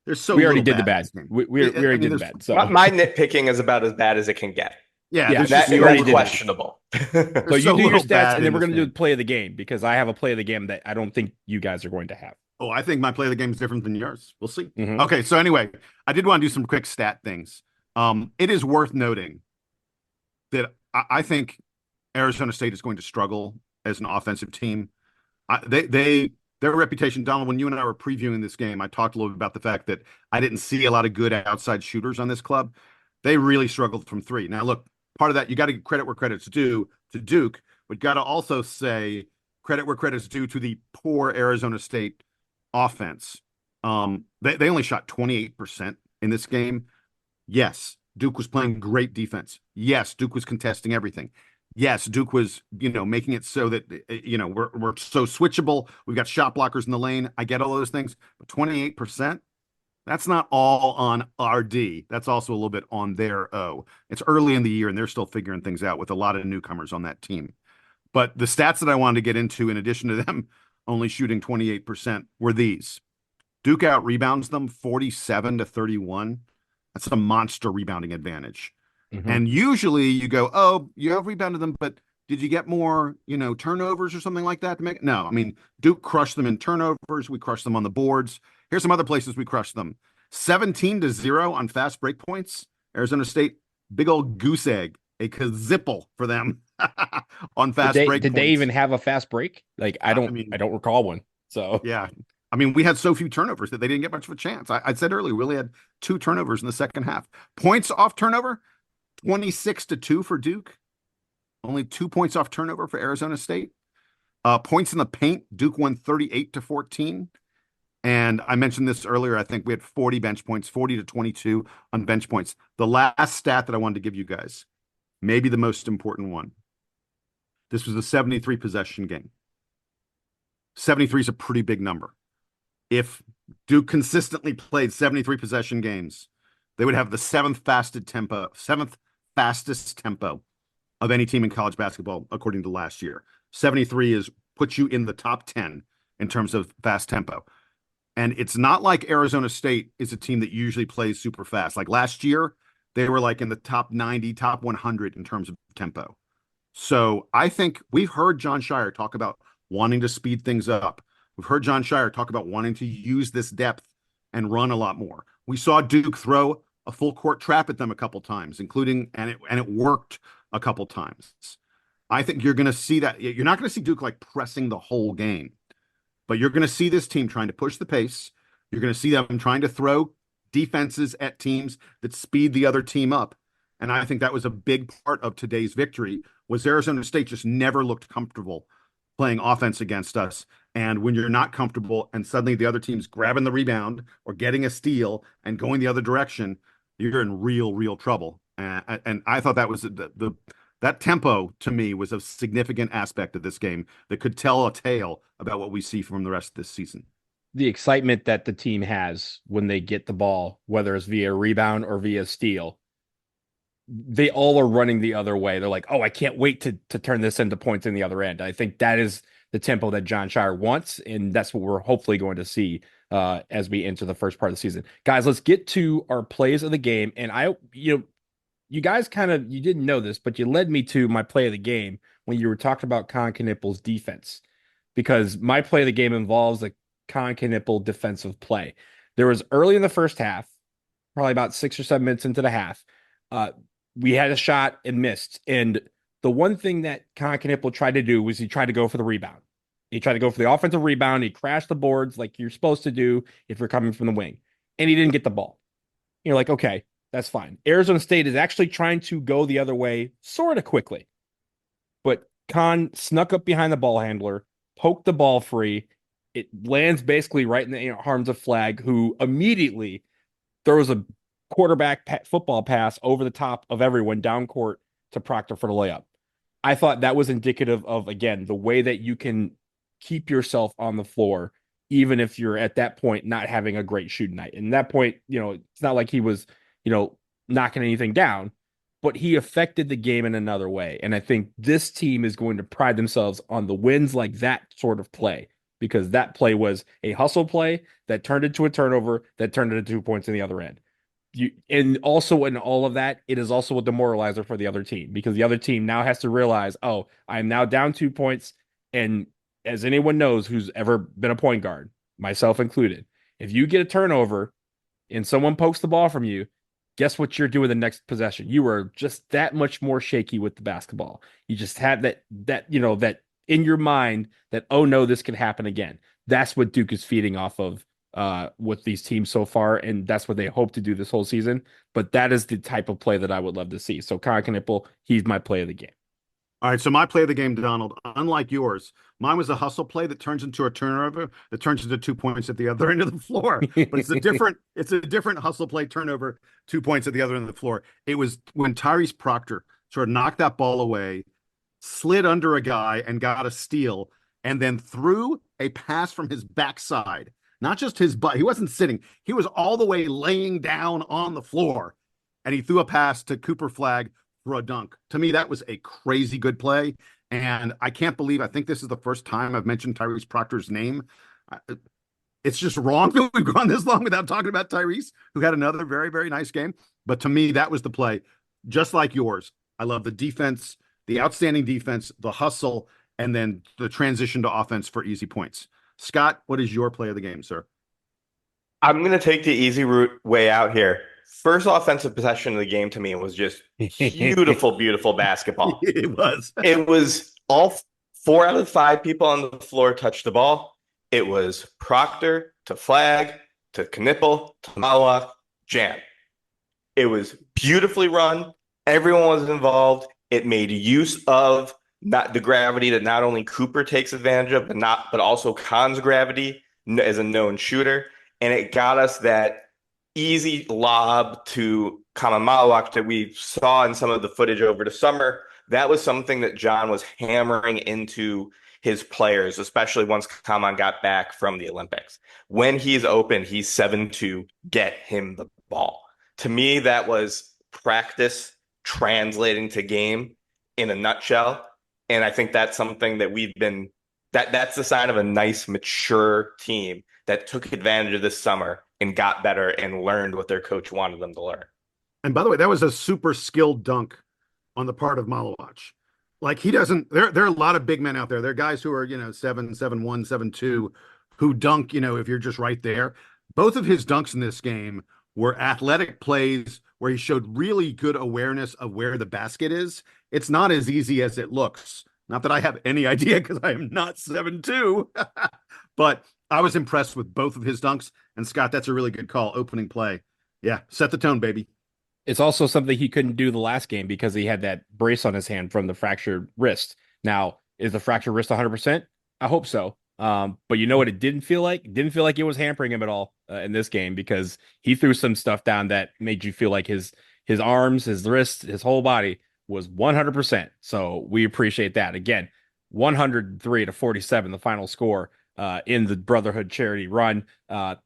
there's so we already little did the bad. We already did the bad. So my nitpicking is about as bad as it can get. Yeah, that's questionable. So you do your stats, and then we're going to do the play of the game, because I have a play of the game that I don't think you guys are going to have. Oh, I think my play of the game is different than yours. We'll see. Mm-hmm. Okay, so anyway, I did want to do some quick stat things. It is worth noting that I think Arizona State is going to struggle as an offensive team. Their reputation, Donald, when you and I were previewing this game, I talked a little bit about the fact that I didn't see a lot of good outside shooters on this club. They really struggled from three. Now, look, part of that, you got to give credit where credit's due to Duke, but got to also say credit where credit's due to the poor Arizona State offense. They only shot 28% in this game. Yes, Duke was playing great defense. Yes, Duke was contesting everything. Yes, Duke was, making it so that, we're so switchable. We've got shot blockers in the lane. I get all those things, but 28%, that's not all on RD. That's also a little bit on their O. It's early in the year, and they're still figuring things out with a lot of newcomers on that team. But the stats that I wanted to get into, in addition to them only shooting 28%, were these. Duke out rebounds them 47-31. That's a monster rebounding advantage. Mm-hmm. And usually you go, oh, you have rebounded them, but did you get more, turnovers or something like that to make it? No, I mean, Duke crushed them in turnovers. We crushed them on the boards. Here's some other places we crushed them. 17-0 on fast break points. Arizona State, big old goose egg, a kazipple for them on fast break points. Did they even have a fast break? Like, I don't recall one. So yeah. I mean, we had so few turnovers that they didn't get much of a chance. I said earlier, we only had 2 turnovers in the second half. Points off turnover, 26-2 for Duke. Only 2 points off turnover for Arizona State. Points in the paint, Duke won 38-14. And I mentioned this earlier. I think we had 40 bench points, 40-22 on bench points. The last stat that I wanted to give you guys, maybe the most important one. This was a 73 possession game. 73 is a pretty big number. If Duke consistently played 73 possession games, they would have the seventh fastest tempo of any team in college basketball, according to last year. 73 puts you in the top 10 in terms of fast tempo. And it's not like Arizona State is a team that usually plays super fast. Like last year, they were like in the top 90, top 100 in terms of tempo. So I think we've heard Jon Scheyer talk about wanting to speed things up. We've heard Jon Scheyer talk about wanting to use this depth and run a lot more. We saw Duke throw a full court trap at them a couple times, and it worked a couple times. I think you're going to see that. You're not going to see Duke like pressing the whole game, but you're going to see this team trying to push the pace. You're going to see them trying to throw defenses at teams that speed the other team up. And I think that was a big part of today's victory, was Arizona State just never looked comfortable playing offense against us. And when you're not comfortable and suddenly the other team's grabbing the rebound or getting a steal and going the other direction, you're in real trouble. And I thought that was that tempo to me was a significant aspect of this game that could tell a tale about what we see from the rest of this season. The excitement that the team has when they get the ball, whether it's via rebound or via steal, they all are running the other way. They're like, oh, I can't wait to turn this into points in the other end. I think that is the tempo that Jon Scheyer wants, and that's what we're hopefully going to see as we enter the first part of the season. Guys, let's get to our plays of the game. And you guys you didn't know this, but you led me to my play of the game when you were talking about Con Knippel's defense, because my play of the game involves a Con Knippel defensive play. There was early in the first half, probably about 6 or 7 minutes into the half, we had a shot and missed. And the one thing that Con Knippel tried to do was he tried to go for the rebound. He tried to go for the offensive rebound. He crashed the boards like you're supposed to do if you're coming from the wing. And he didn't get the ball. You're like, okay, that's fine. Arizona State is actually trying to go the other way sort of quickly. But Con snuck up behind the ball handler, poked the ball free. It lands basically right in the arms of Flag, who immediately throws a quarterback football pass over the top of everyone down court to Proctor for the layup. I thought that was indicative of, again, the way that you can keep yourself on the floor, even if you're at that point not having a great shooting night. And that point, it's not like he was, knocking anything down, but he affected the game in another way. And I think this team is going to pride themselves on the wins like that sort of play, because that play was a hustle play that turned into a turnover that turned into 2 points in the other end. And also in all of that, it is also a demoralizer for the other team, because the other team now has to realize, oh, I'm now down 2 points. And as anyone knows who's ever been a point guard, myself included, if you get a turnover and someone pokes the ball from you, guess what you're doing the next possession? You are just that much more shaky with the basketball. You just have that that in your mind that, oh no, this could happen again. That's what Duke is feeding off of with these teams so far, and that's what they hope to do this whole season. But that is the type of play that I would love to see. So Kyle Knipple, he's my play of the game. All right, so my play of the game, Donald, unlike yours, mine was a hustle play that turns into a turnover that turns into 2 points at the other end of the floor. But it's a different hustle play turnover, 2 points at the other end of the floor. It was when Tyrese Proctor sort of knocked that ball away, slid under a guy and got a steal, and then threw a pass from his backside. Not just his butt. He wasn't sitting. He was all the way laying down on the floor. And he threw a pass to Cooper Flagg for a dunk. To me, that was a crazy good play. And I can't believe, I think this is the first time I've mentioned Tyrese Proctor's name. It's just wrong that we've gone this long without talking about Tyrese, who had another very, very nice game. But to me, that was the play. Just like yours. I love the defense, the outstanding defense, the hustle, and then the transition to offense for easy points. Scott, what is your play of the game, sir? I'm going to take the easy route way out here. First offensive possession of the game to me was just beautiful, beautiful basketball. It was. It was all 4 out of 5 people on the floor touched the ball. It was Proctor to Flagg to Knipple to Malawak, jam. It was beautifully run. Everyone was involved. It made use of not the gravity that not only Cooper takes advantage of, but also Khan's gravity as a known shooter. And it got us that easy lob to Malawak that we saw in some of the footage over the summer. That was something that John was hammering into his players, especially once Kaman got back from the Olympics. When he's open, he's 7-2, get him the ball. To me, that was practice translating to game in a nutshell. And I think that's something that that's the sign of a nice, mature team that took advantage of this summer and got better and learned what their coach wanted them to learn. And by the way, that was a super skilled dunk on the part of Malawak. Like he doesn't, there are a lot of big men out there. There are guys who are, 7'1", 7'2", who dunk, if you're just right there. Both of his dunks in this game were athletic plays where he showed really good awareness of where the basket is. It's not as easy as it looks. Not that I have any idea because I am not 7'2", but I was impressed with both of his dunks. And Scott, that's a really good call. Opening play. Yeah. Set the tone, baby. It's also something he couldn't do the last game because he had that brace on his hand from the fractured wrist. Now, is the fractured wrist 100%? I hope so. But you know what it didn't feel like? It didn't feel like it was hampering him at all in this game, because he threw some stuff down that made you feel like his arms, his wrists, his whole body was 100%. So we appreciate that. Again, 103-47, the final score in the Brotherhood charity run.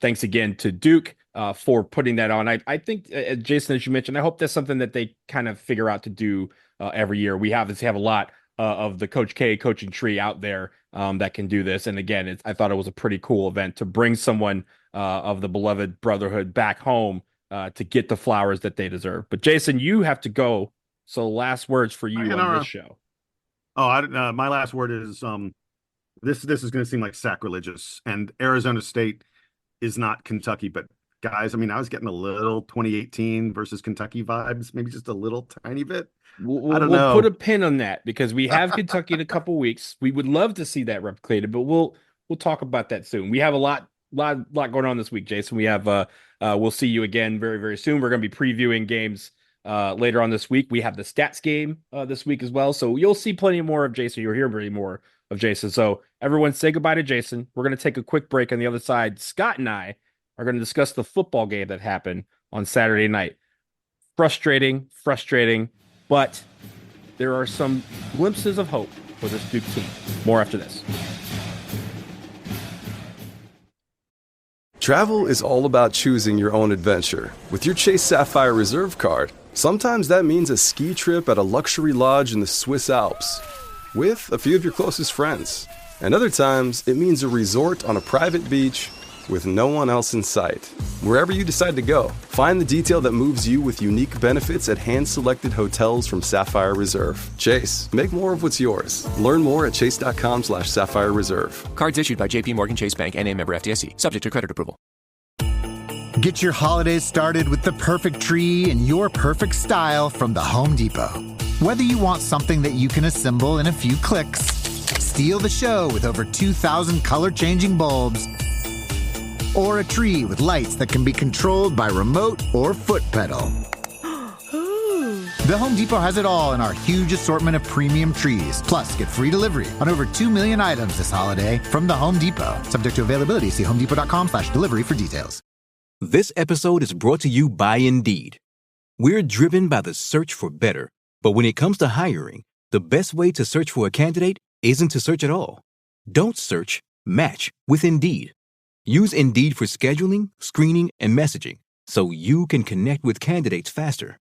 Thanks again to Duke for putting that on. I think, Jason, as you mentioned, I hope that's something that they kind of figure out to do every year. We have a lot of the Coach K coaching tree out there that can do this. And again, I thought it was a pretty cool event to bring someone of the beloved Brotherhood back home to get the flowers that they deserve. But Jason, you have to go. So last words for you on this show. Oh, my last word is this is going to seem like sacrilegious, and Arizona State is not Kentucky, but guys, I was getting a little 2018 versus Kentucky vibes, maybe just a little tiny bit. I don't know. We'll put a pin on that because we have Kentucky in a couple weeks. We would love to see that replicated, but we'll talk about that soon. We have a lot going on this week, Jason. We have we'll see you again very, very soon. We're going to be previewing games later on this week. We have the stats game this week as well, so you'll see plenty more of Jason. You'll hear plenty more of Jason. So everyone, say goodbye to Jason. We're going to take a quick break. On the other side, Scott and I are going to discuss the football game that happened on Saturday night. Frustrating, but there are some glimpses of hope for this Duke team. More after this. Travel is all about choosing your own adventure. With your Chase Sapphire Reserve card, sometimes that means a ski trip at a luxury lodge in the Swiss Alps with a few of your closest friends. And other times, it means a resort on a private beach with no one else in sight. Wherever you decide to go, find the detail that moves you with unique benefits at hand-selected hotels from Sapphire Reserve. Chase, make more of what's yours. Learn more at chase.com/Sapphire Reserve. Cards issued by J.P. Morgan Chase Bank, N.A. member FDIC. Subject to credit approval. Get your holidays started with the perfect tree in your perfect style from the Home Depot. Whether you want something that you can assemble in a few clicks, steal the show with over 2,000 color-changing bulbs, or a tree with lights that can be controlled by remote or foot pedal. The Home Depot has it all in our huge assortment of premium trees. Plus, get free delivery on over 2 million items this holiday from the Home Depot. Subject to availability. See homedepot.com/delivery for details. This episode is brought to you by Indeed. We're driven by the search for better, but when it comes to hiring, the best way to search for a candidate isn't to search at all. Don't search, match with Indeed. Use Indeed for scheduling, screening, and messaging so you can connect with candidates faster.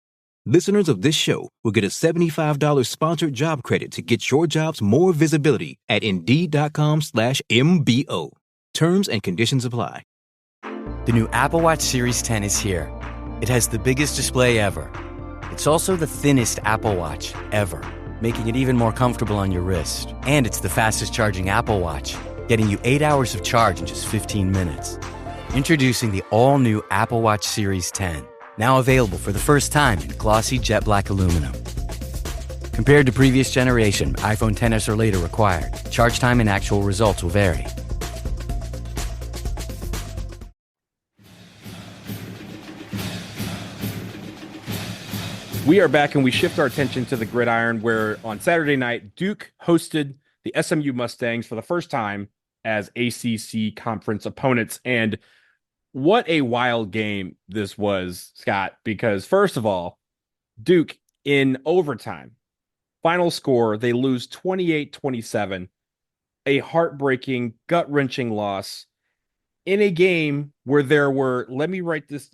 Listeners of this show will get a $75 sponsored job credit to get your jobs more visibility at Indeed.com/MBO. Terms and conditions apply. The new Apple Watch Series 10 is here. It has the biggest display ever. It's also the thinnest Apple Watch ever, making it even more comfortable on your wrist. And it's the fastest charging Apple Watch, getting you 8 hours of charge in just 15 minutes. Introducing the all-new Apple Watch Series 10, now available for the first time in glossy jet black aluminum. Compared to previous generation, iPhone XS or later required. Charge time and actual results will vary. We are back and we shift our attention to the gridiron where on Saturday night, Duke hosted the SMU Mustangs for the first time as ACC conference opponents. And what a wild game this was, Scott, because first of all, Duke in overtime, final score, they lose 28-27, a heartbreaking, gut-wrenching loss in a game where there were, let me read this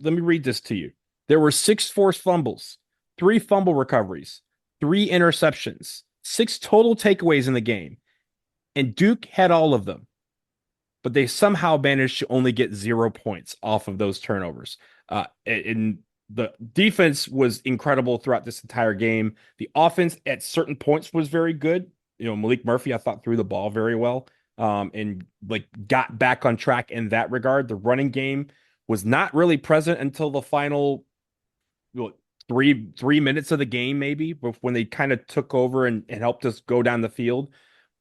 to you. There were 6 forced fumbles, 3 fumble recoveries, 3 interceptions, 6 total takeaways in the game. And Duke had all of them, but they somehow managed to only get 0 points off of those turnovers. And the defense was incredible throughout this entire game. The offense at certain points was very good. You know, Malik Murphy, I thought, threw the ball very well and got back on track in that regard. The running game was not really present until the final three minutes of the game, maybe, when they kind of took over and helped us go down the field.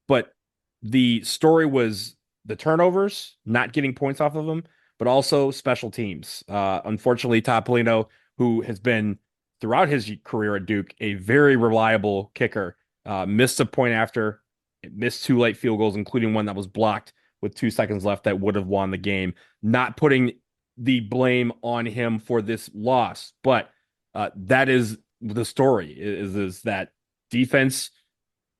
But the story was the turnovers, not getting points off of them, but also special teams. Unfortunately, Topolino, who has been throughout his career at Duke a very reliable kicker, missed a point after, missed 2 late field goals, including one that was blocked with 2 seconds left that would have won the game. Not putting the blame on him for this loss, but that is the story, is that defense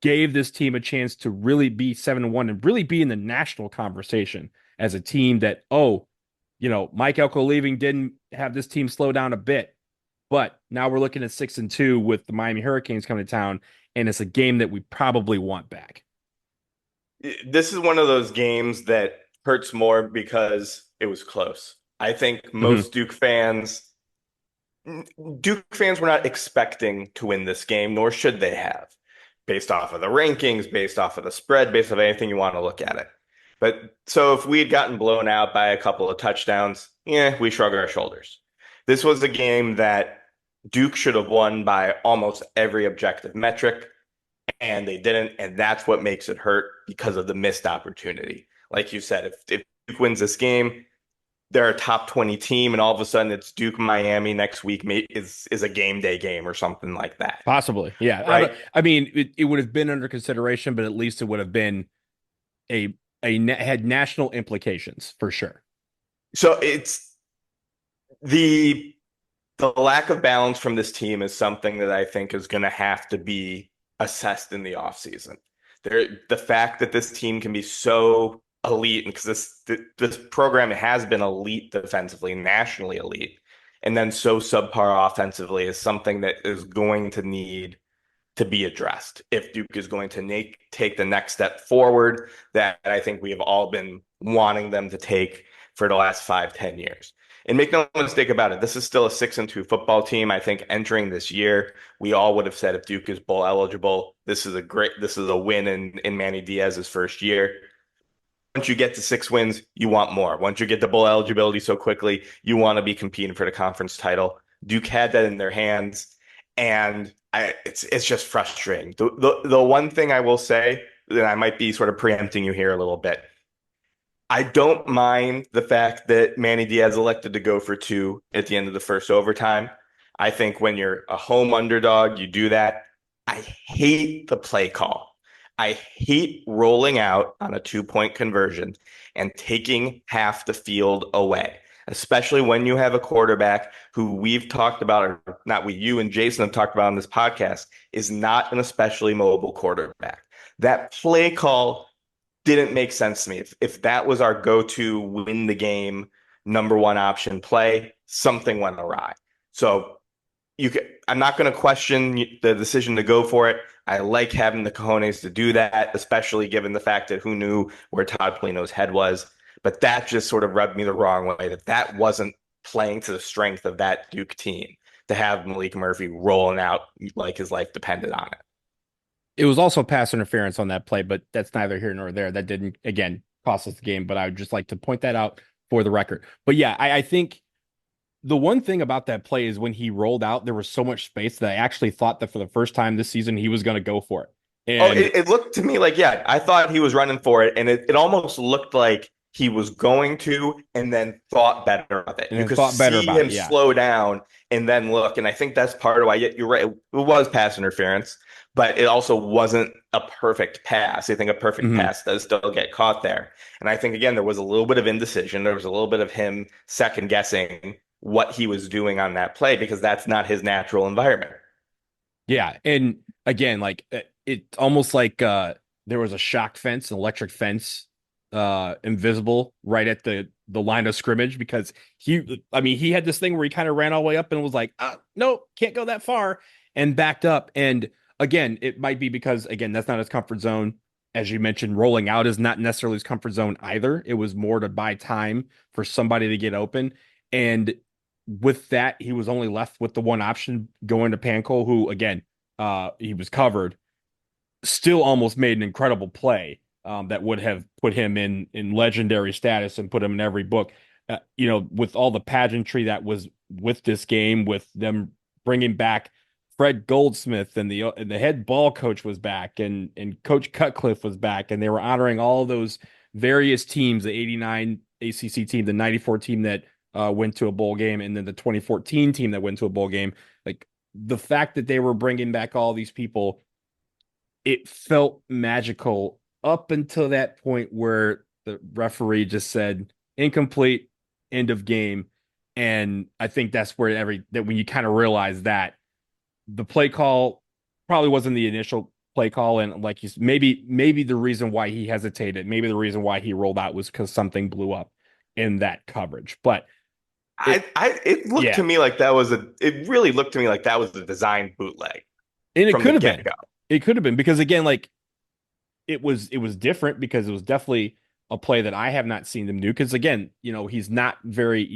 gave this team a chance to really be 7-1 and really be in the national conversation as a team that, Mike Elko leaving didn't have this team slow down a bit. But now we're looking at 6-2 with the Miami Hurricanes coming to town, and it's a game that we probably want back. This is one of those games that hurts more because it was close. I think most Duke fans were not expecting to win this game, nor should they have, based off of the rankings, based off of the spread, based off anything you want to look at it. But so if we had gotten blown out by a couple of touchdowns, we shrug our shoulders. This was a game that Duke should have won by almost every objective metric, and they didn't, and that's what makes it hurt because of the missed opportunity. Like you said, if Duke wins this game, they're a top 20 team, and all of a sudden it's Duke Miami next week is a game day game or something like that. Possibly, yeah. Right? I mean, it would have been under consideration, but at least it would have been had national implications for sure. So it's the lack of balance from this team is something that I think is going to have to be assessed in the offseason. The fact that this team can be so elite, because this program has been elite defensively, nationally elite, and then so subpar offensively is something that is going to need to be addressed if Duke is going to take the next step forward that I think we have all been wanting them to take for the last 5-10 years. And make no mistake about it, this is still a 6-2 football team. I think entering this year, we all would have said if Duke is bowl eligible, this is a win in Manny Diaz's first year. Once you get to 6 wins, you want more. Once you get the bowl eligibility so quickly, you want to be competing for the conference title. Duke had that in their hands, and it's just frustrating. The one thing I will say, and I might be sort of preempting you here a little bit, I don't mind the fact that Manny Diaz elected to go for 2 at the end of the first overtime. I think when you're a home underdog, you do that. I hate the play call. I hate rolling out on a 2-point conversion and taking half the field away, especially when you have a quarterback who we've talked about, or not we, you and Jason have talked about on this podcast, is not an especially mobile quarterback. That play call didn't make sense to me. If that was our go-to win the game number one option play, something went awry. So I'm not going to question the decision to go for it. I like having the cojones to do that, especially given the fact that who knew where Todd Polino's head was. But that just sort of rubbed me the wrong way, that wasn't playing to the strength of that Duke team to have Malik Murphy rolling out like his life depended on it. It was also pass interference on that play, but that's neither here nor there. That didn't, again, cost us the game, but I would just like to point that out for the record. But yeah, I think the one thing about that play is when he rolled out, there was so much space that I actually thought that for the first time this season, he was going to go for it. And it looked to me like, yeah, I thought he was running for it, and it almost looked like he was going to and then thought better of it. And you could thought better see about him it, yeah. slow down and then look. And I think that's part of why you're right. It was pass interference, but it also wasn't a perfect pass. I think a perfect pass does still get caught there. And I think, again, there was a little bit of indecision. There was a little bit of him second guessing what he was doing on that play because that's not his natural environment. Yeah. And again, like it's almost like there was a shock fence, an electric fence, invisible right at the line of scrimmage because he had this thing where he kind of ran all the way up and was like, no, can't go that far, and backed up. And again, it might be because, again, that's not his comfort zone. As you mentioned, rolling out is not necessarily his comfort zone either. It was more to buy time for somebody to get open. And with that, he was only left with the one option going to Pancol, who, again, he was covered, still almost made an incredible play that would have put him in legendary status and put him in every book. With all the pageantry that was with this game, with them bringing back Fred Goldsmith and the head ball coach was back and Coach Cutcliffe was back, and they were honoring all those various teams, the 89 ACC team, the 94 team that went to a bowl game, and then the 2014 team that went to a bowl game. Like the fact that they were bringing back all these people, it felt magical up until that point where the referee just said incomplete, end of game. And I think that's where when you kind of realize that the play call probably wasn't the initial play call. And like maybe the reason why he hesitated, maybe the reason why he rolled out was because something blew up in that coverage. But it looked to me like it really looked to me like that was a design bootleg. And it could have been. It could have been because, again, like it was different because it was definitely a play that I have not seen them do. Because, again, he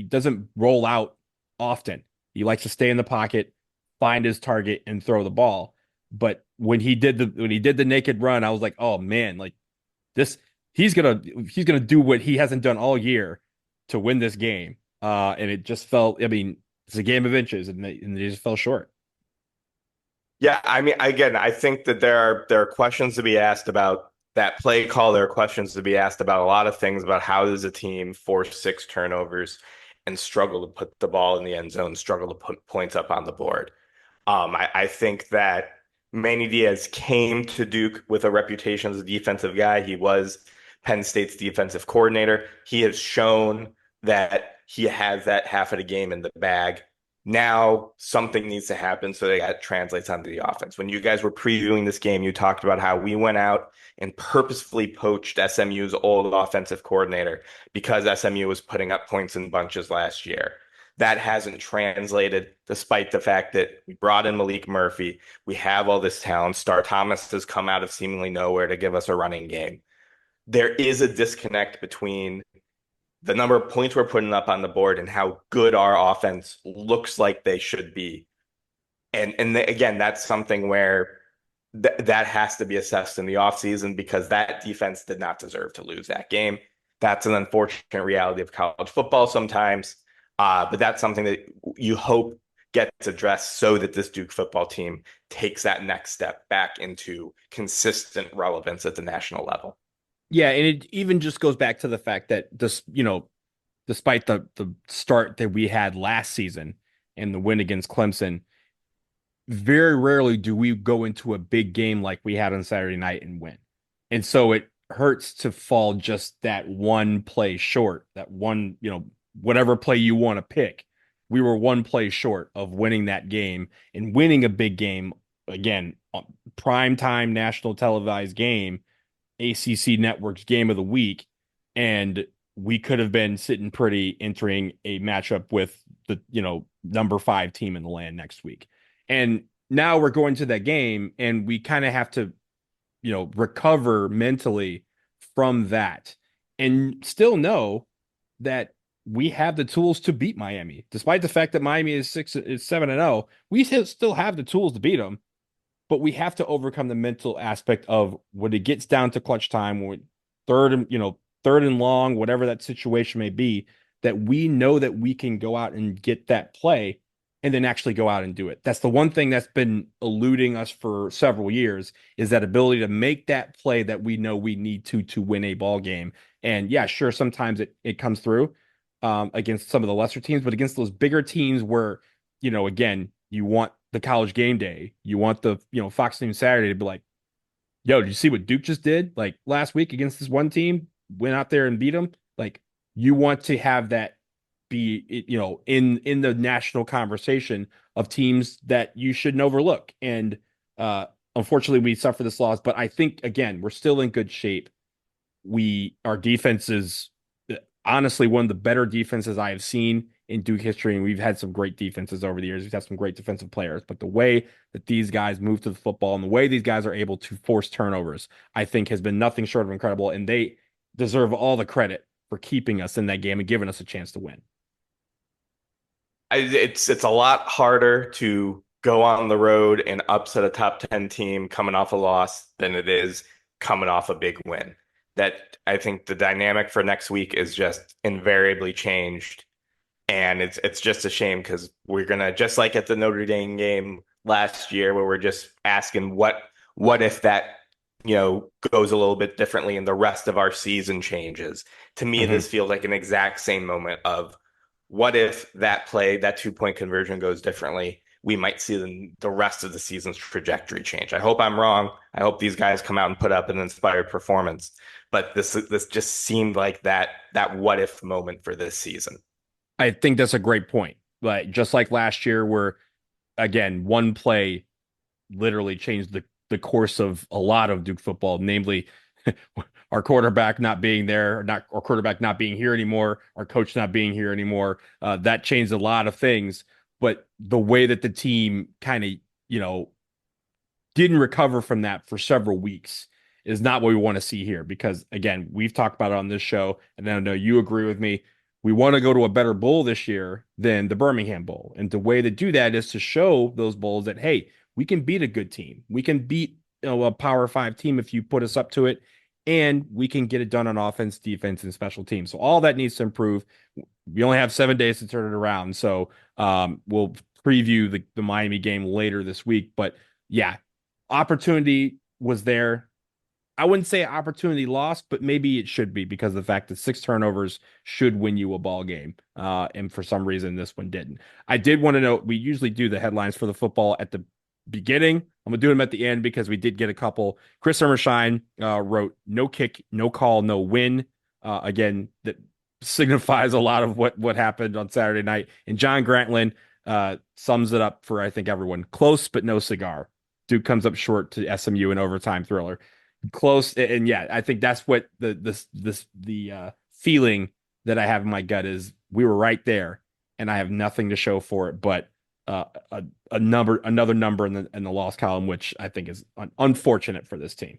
doesn't roll out often. He likes to stay in the pocket, find his target, and throw the ball. But when he did the naked run, I was like, oh man, like this, he's gonna do what he hasn't done all year to win this game. And it just felt, it's a game of inches, and they just fell short. Yeah, again, I think that there are questions to be asked about that play call. There are questions to be asked about a lot of things about how does a team force 6 turnovers and struggle to put the ball in the end zone, struggle to put points up on the board. I think that Manny Diaz came to Duke with a reputation as a defensive guy. He was Penn State's defensive coordinator. He has shown that he has that half of the game in the bag. Now something needs to happen so that translates onto the offense. When you guys were previewing this game, you talked about how we went out and purposefully poached SMU's old offensive coordinator because SMU was putting up points in bunches last year. That hasn't translated despite the fact that we brought in Malik Murphy. We have all this talent. Star Thomas has come out of seemingly nowhere to give us a running game. There is a disconnect between the number of points we're putting up on the board and how good our offense looks like they should be. And again, that's something where that has to be assessed in the offseason because that defense did not deserve to lose that game. That's an unfortunate reality of college football sometimes. But that's something that you hope gets addressed so that this Duke football team takes that next step back into consistent relevance at the national level. Yeah, and it even just goes back to the fact that this, despite the start that we had last season and the win against Clemson, very rarely do we go into a big game like we had on Saturday night and win. And so it hurts to fall just that one play short, that one, whatever play you want to pick. We were one play short of winning that game and winning a big game, again, prime time national televised game, ACC Network's game of the week, and we could have been sitting pretty entering a matchup with the number 5 team in the land next week. And now we're going to that game and we kind of have to recover mentally from that and still know that we have the tools to beat Miami. Despite the fact that Miami is 7-0, we still have the tools to beat them. But we have to overcome the mental aspect of when it gets down to clutch time, when third and long, whatever that situation may be, that we know that we can go out and get that play and then actually go out and do it. That's the one thing that's been eluding us for several years is that ability to make that play that we know we need to win a ball game. And yeah, sure, sometimes it comes through against some of the lesser teams, but against those bigger teams where, again, you want the college game day, you want the Fox News Saturday to be like, yo, did you see what Duke just did like last week against this one team, went out there and beat them? Like, you want to have that be in the national conversation of teams that you shouldn't overlook. And unfortunately we suffer this loss, but I think again we're still in good shape. Our defense is honestly one of the better defenses I have seen in Duke history, and we've had some great defenses over the years. We've had some great defensive players, but the way that these guys move to the football and the way these guys are able to force turnovers, I think has been nothing short of incredible, and they deserve all the credit for keeping us in that game and giving us a chance to win. It's a lot harder to go on the road and upset a top 10 team coming off a loss than it is coming off a big win. That I think the dynamic for next week is just invariably changed. And it's just a shame because we're gonna, just like at the Notre Dame game last year, where we're just asking what if that goes a little bit differently and the rest of our season changes. To me, this feels like an exact same moment of what if that 2-point conversion goes differently. We might see the rest of the season's trajectory change. I hope I'm wrong. I hope these guys come out and put up an inspired performance. But this just seemed like that what if moment for this season. I think that's a great point. Like just like last year, where again, one play literally changed the course of a lot of Duke football, namely our quarterback not being there, our quarterback not being here anymore, our coach not being here anymore. That changed a lot of things. But the way that the team kind of, didn't recover from that for several weeks is not what we want to see here. Because again, we've talked about it on this show, and I know you agree with me. We want to go to a better bowl this year than the Birmingham Bowl. And the way to do that is to show those bowls that, hey, we can beat a good team. We can beat a Power 5 team if you put us up to it. And we can get it done on offense, defense, and special teams. So all that needs to improve. We only have 7 days to turn it around. So we'll preview the Miami game later this week. But yeah, opportunity was there. I wouldn't say opportunity lost, but maybe it should be, because of the fact that 6 turnovers should win you a ball game. And for some reason, this one didn't. I did want to note, we usually do the headlines for the football at the beginning. I'm going to do them at the end because we did get a couple. Chris Summershine wrote, no kick, no call, no win. Again, that signifies a lot of what happened on Saturday night. And John Grantlin sums it up for, I think, everyone. Close, but no cigar. Duke comes up short to SMU in overtime thriller. Close, and yeah, I think that's what the feeling that I have in my gut is. We were right there, and I have nothing to show for it, but another number in the loss column, which I think is unfortunate for this team.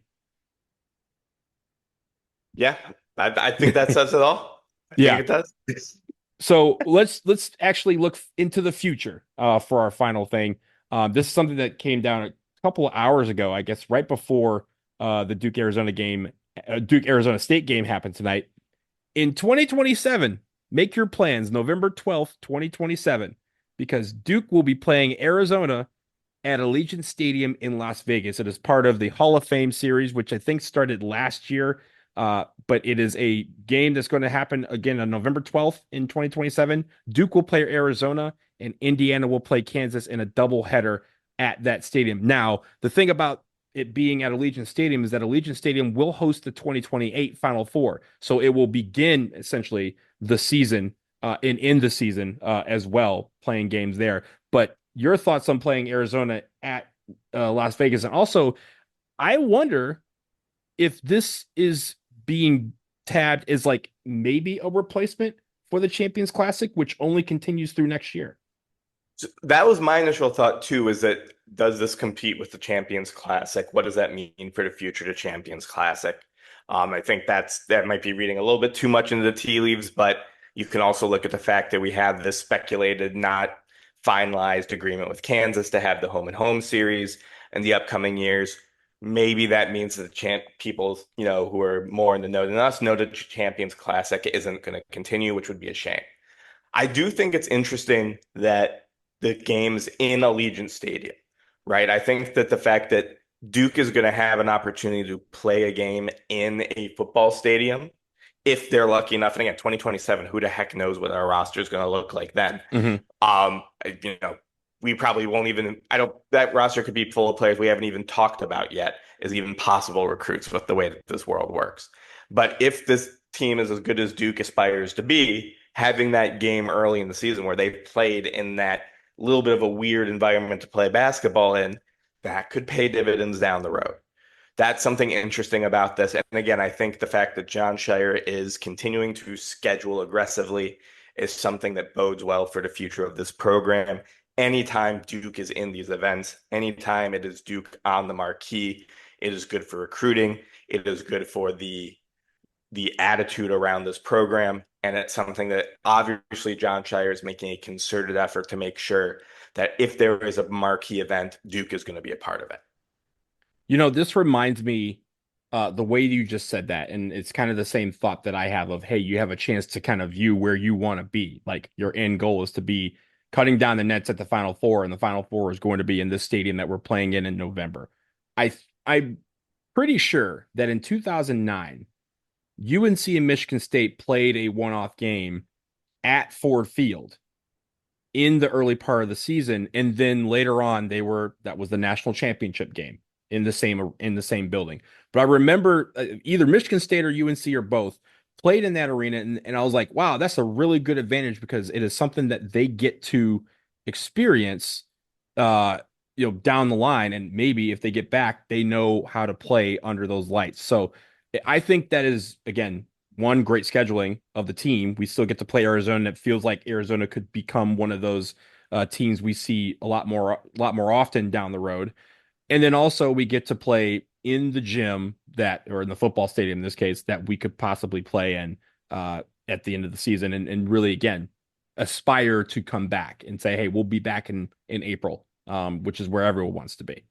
Yeah, I think that says it all. I Yeah, think it does. So let's actually look into the future for our final thing. This is something that came down a couple of hours ago, I guess, right before the Duke Arizona State game happened tonight. In 2027, make your plans November 12th, 2027, because Duke will be playing Arizona at Allegiant Stadium in Las Vegas. It is part of the Hall of Fame series, which I think started last year. But it is a game that's going to happen again on November 12th in 2027. Duke will play Arizona and Indiana will play Kansas in a doubleheader at that stadium. Now, the thing about it being at Allegiant Stadium is that Allegiant Stadium will host the 2028 Final Four. So it will begin essentially the season in the season as well, playing games there. But your thoughts on playing Arizona at Las Vegas? And also, I wonder if this is being tabbed as like maybe a replacement for the Champions Classic, which only continues through next year. So that was my initial thought too, is that does this compete with the Champions Classic? What does that mean for the future to Champions Classic? I think that might be reading a little bit too much into the tea leaves, but you can also look at the fact that we have this speculated, not finalized agreement with Kansas to have the home and home series in the upcoming years. Maybe that means that people, who are more in the know than us know that Champions Classic isn't going to continue, which would be a shame. I do think it's interesting that the game's in Allegiant Stadium, right? I think that the fact that Duke is going to have an opportunity to play a game in a football stadium, if they're lucky enough, and again, 2027, who the heck knows what our roster is going to look like then? We probably won't even, that roster could be full of players we haven't even talked about yet as even possible recruits with the way that this world works. But if this team is as good as Duke aspires to be, having that game early in the season where they've played in that little bit of a weird environment to play basketball in, that could pay dividends down the road. That's something interesting about this. And again, I think the fact that Jon Scheyer is continuing to schedule aggressively is something that bodes well for the future of this program. Anytime Duke is in these events, anytime it is Duke on the marquee, it is good for recruiting. It is good for the attitude around this program. And it's something that obviously Jon Scheyer is making a concerted effort to make sure that if there is a marquee event, Duke is going to be a part of it. This reminds me the way you just said that, and it's kind of the same thought that I have of, hey, you have a chance to kind of view where you want to be. Like your end goal is to be cutting down the nets at the Final Four, and the Final Four is going to be in this stadium that we're playing in November. I'm pretty sure that in 2009, UNC and Michigan State played a one-off game at Ford Field in the early part of the season, and then later on that was the national championship game in the same building. But I remember either Michigan State or UNC or both played in that arena, and I was like, wow, that's a really good advantage because it is something that they get to experience down the line, and maybe if they get back, they know how to play under those lights. So I think that is, again, one, great scheduling of the team. We still get to play Arizona. It feels like Arizona could become one of those teams we see a lot more often down the road. And then also we get to play in the gym or in the football stadium in this case, that we could possibly play in at the end of the season and really, again, aspire to come back and say, hey, we'll be back in April, which is where everyone wants to be.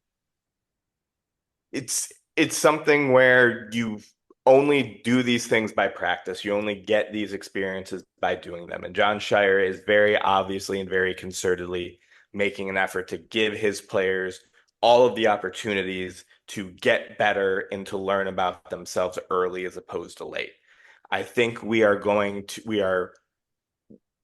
It's something where you only do these things by practice. You only get these experiences by doing them. And Jon Scheyer is very obviously and very concertedly making an effort to give his players all of the opportunities to get better and to learn about themselves early as opposed to late. I think we are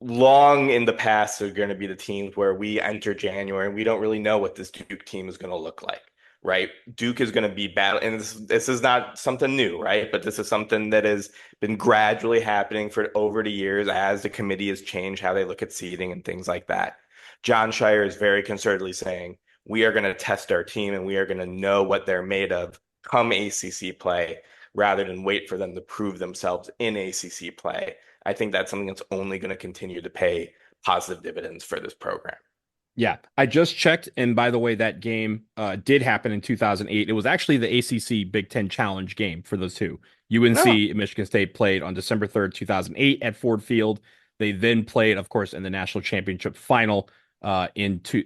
long in the past are going to be the teams where we enter January and we don't really know what this Duke team is going to look like, right? Duke is going to be battle, and this is not something new, right? But this is something that has been gradually happening for over the years as the committee has changed how they look at seeding and things like that. John Shire is very concertedly saying, we are going to test our team and we are going to know what they're made of come ACC play rather than wait for them to prove themselves in ACC play. I think that's something that's only going to continue to pay positive dividends for this program. Yeah, I just checked. And by the way, that game did happen in 2008. It was actually the ACC Big Ten Challenge game for those two. UNC and Michigan State played on December 3rd, 2008 at Ford Field. They then played, of course, in the national championship final into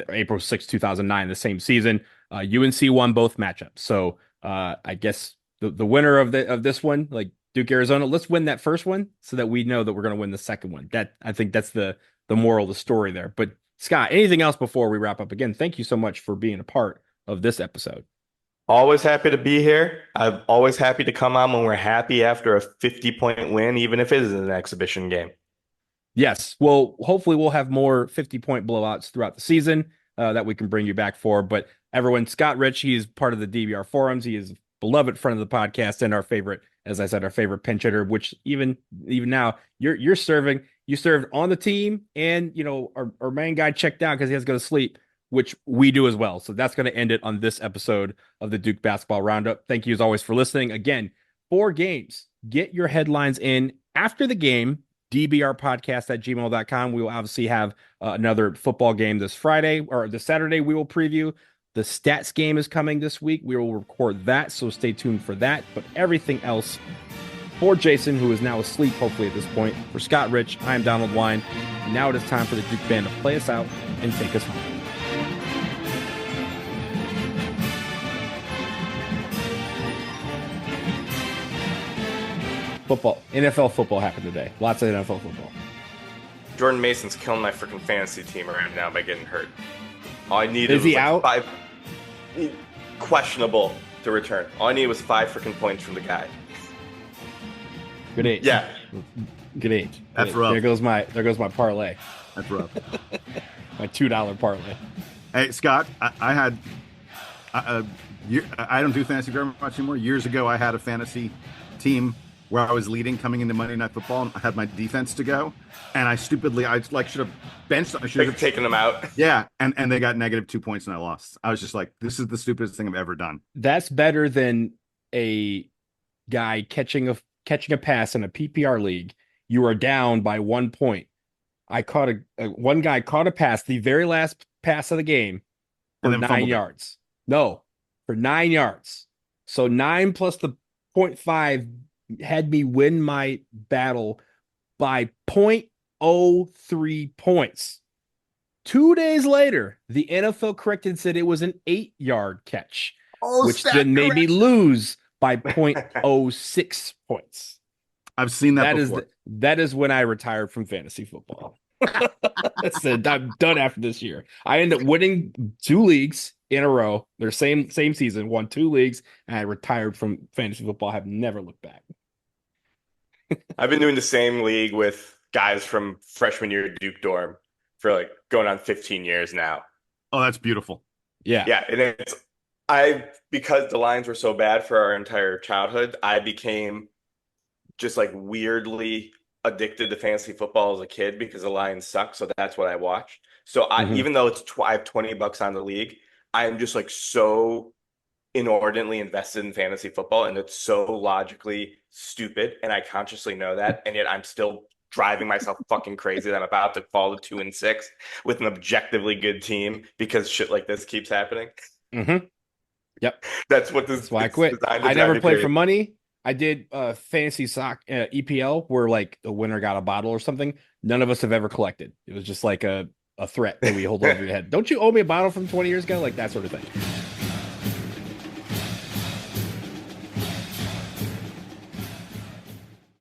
April 6th, 2009, the same season. UNC won both matchups. So I guess the winner of this one, like Duke, Arizona, let's win that first one so that we know that we're going to win the second one. I think that's the moral of the story there. But Scott, anything else before we wrap up? Again, thank you so much for being a part of this episode. Always happy to be here. I'm always happy to come on when we're happy after a 50-point win, even if it is an exhibition game. Yes. Well, hopefully we'll have more 50-point blowouts throughout the season that we can bring you back for. But everyone, Scott Rich, he is part of the DBR forums. He is a beloved friend of the podcast and our favorite, as I said, our favorite pinch hitter, which even now you're serving. You served on the team, and our main guy checked out because he has to go to sleep, which we do as well. So that's going to end it on this episode of the Duke Basketball Roundup. Thank you as always for listening. Again, 4 games. Get your headlines in after the game. dbrpodcast@gmail.com. We will obviously have another football game this Friday or this Saturday. We will preview. The stats game is coming this week. We will record that, so stay tuned for that. But everything else, for Jason, who is now asleep, hopefully at this point, for Scott Rich, I am Donald Wine. And now it is time for the Duke Band to play us out and take us home. Football, NFL football happened today. Lots of NFL football. Jordan Mason's killing my freaking fantasy team right now by getting hurt. All I needed was out? 5 questionable to return. All I needed was 5 freaking points from the guy. Good age. Yeah. Good age. That's rough. There goes my parlay. That's rough. My $2 parlay. Hey, Scott, I don't do fantasy very much anymore. Years ago, I had a fantasy team where I was leading coming into Monday Night Football, and I had my defense to go, and I should have benched. I should have taken them out. Yeah, and they got -2 points, and I lost. I was just like, this is the stupidest thing I've ever done. That's better than a guy catching a pass in a PPR league. You are down by 1 point. One guy caught a pass, the very last pass of the game, for 9 yards. No, for 9 yards. So 9 plus the 0.5 had me win my battle by 0.03 points. 2 days later, the NFL corrected and said it was an 8-yard catch, which then made me lose by 0.06 points. I've seen that before. That is when I retired from fantasy football. That's it. I'm done after this year. I ended up winning 2 leagues in a row. They're same season, won 2 leagues, and I retired from fantasy football. I have never looked back. I've been doing the same league with guys from freshman year Duke dorm for like going on 15 years now. Oh, that's beautiful. Yeah. Yeah. And because the lines were so bad for our entire childhood, I became just like weirdly addicted to fantasy football as a kid because the Lions suck. So that's what I watched. So even though I have $20 on the league, I am just like so inordinately invested in fantasy football, and it's so logically stupid, and I consciously know that, and yet I'm still driving myself fucking crazy that I'm about to fall to 2-6 with an objectively good team because shit like this keeps happening. Mm-hmm. Yep. That's why I quit. I never played for money. I did fantasy soccer EPL where like the winner got a bottle or something. None of us have ever collected. It was just like a threat that we hold over your head. Don't you owe me a bottle from 20 years ago? Like that sort of thing.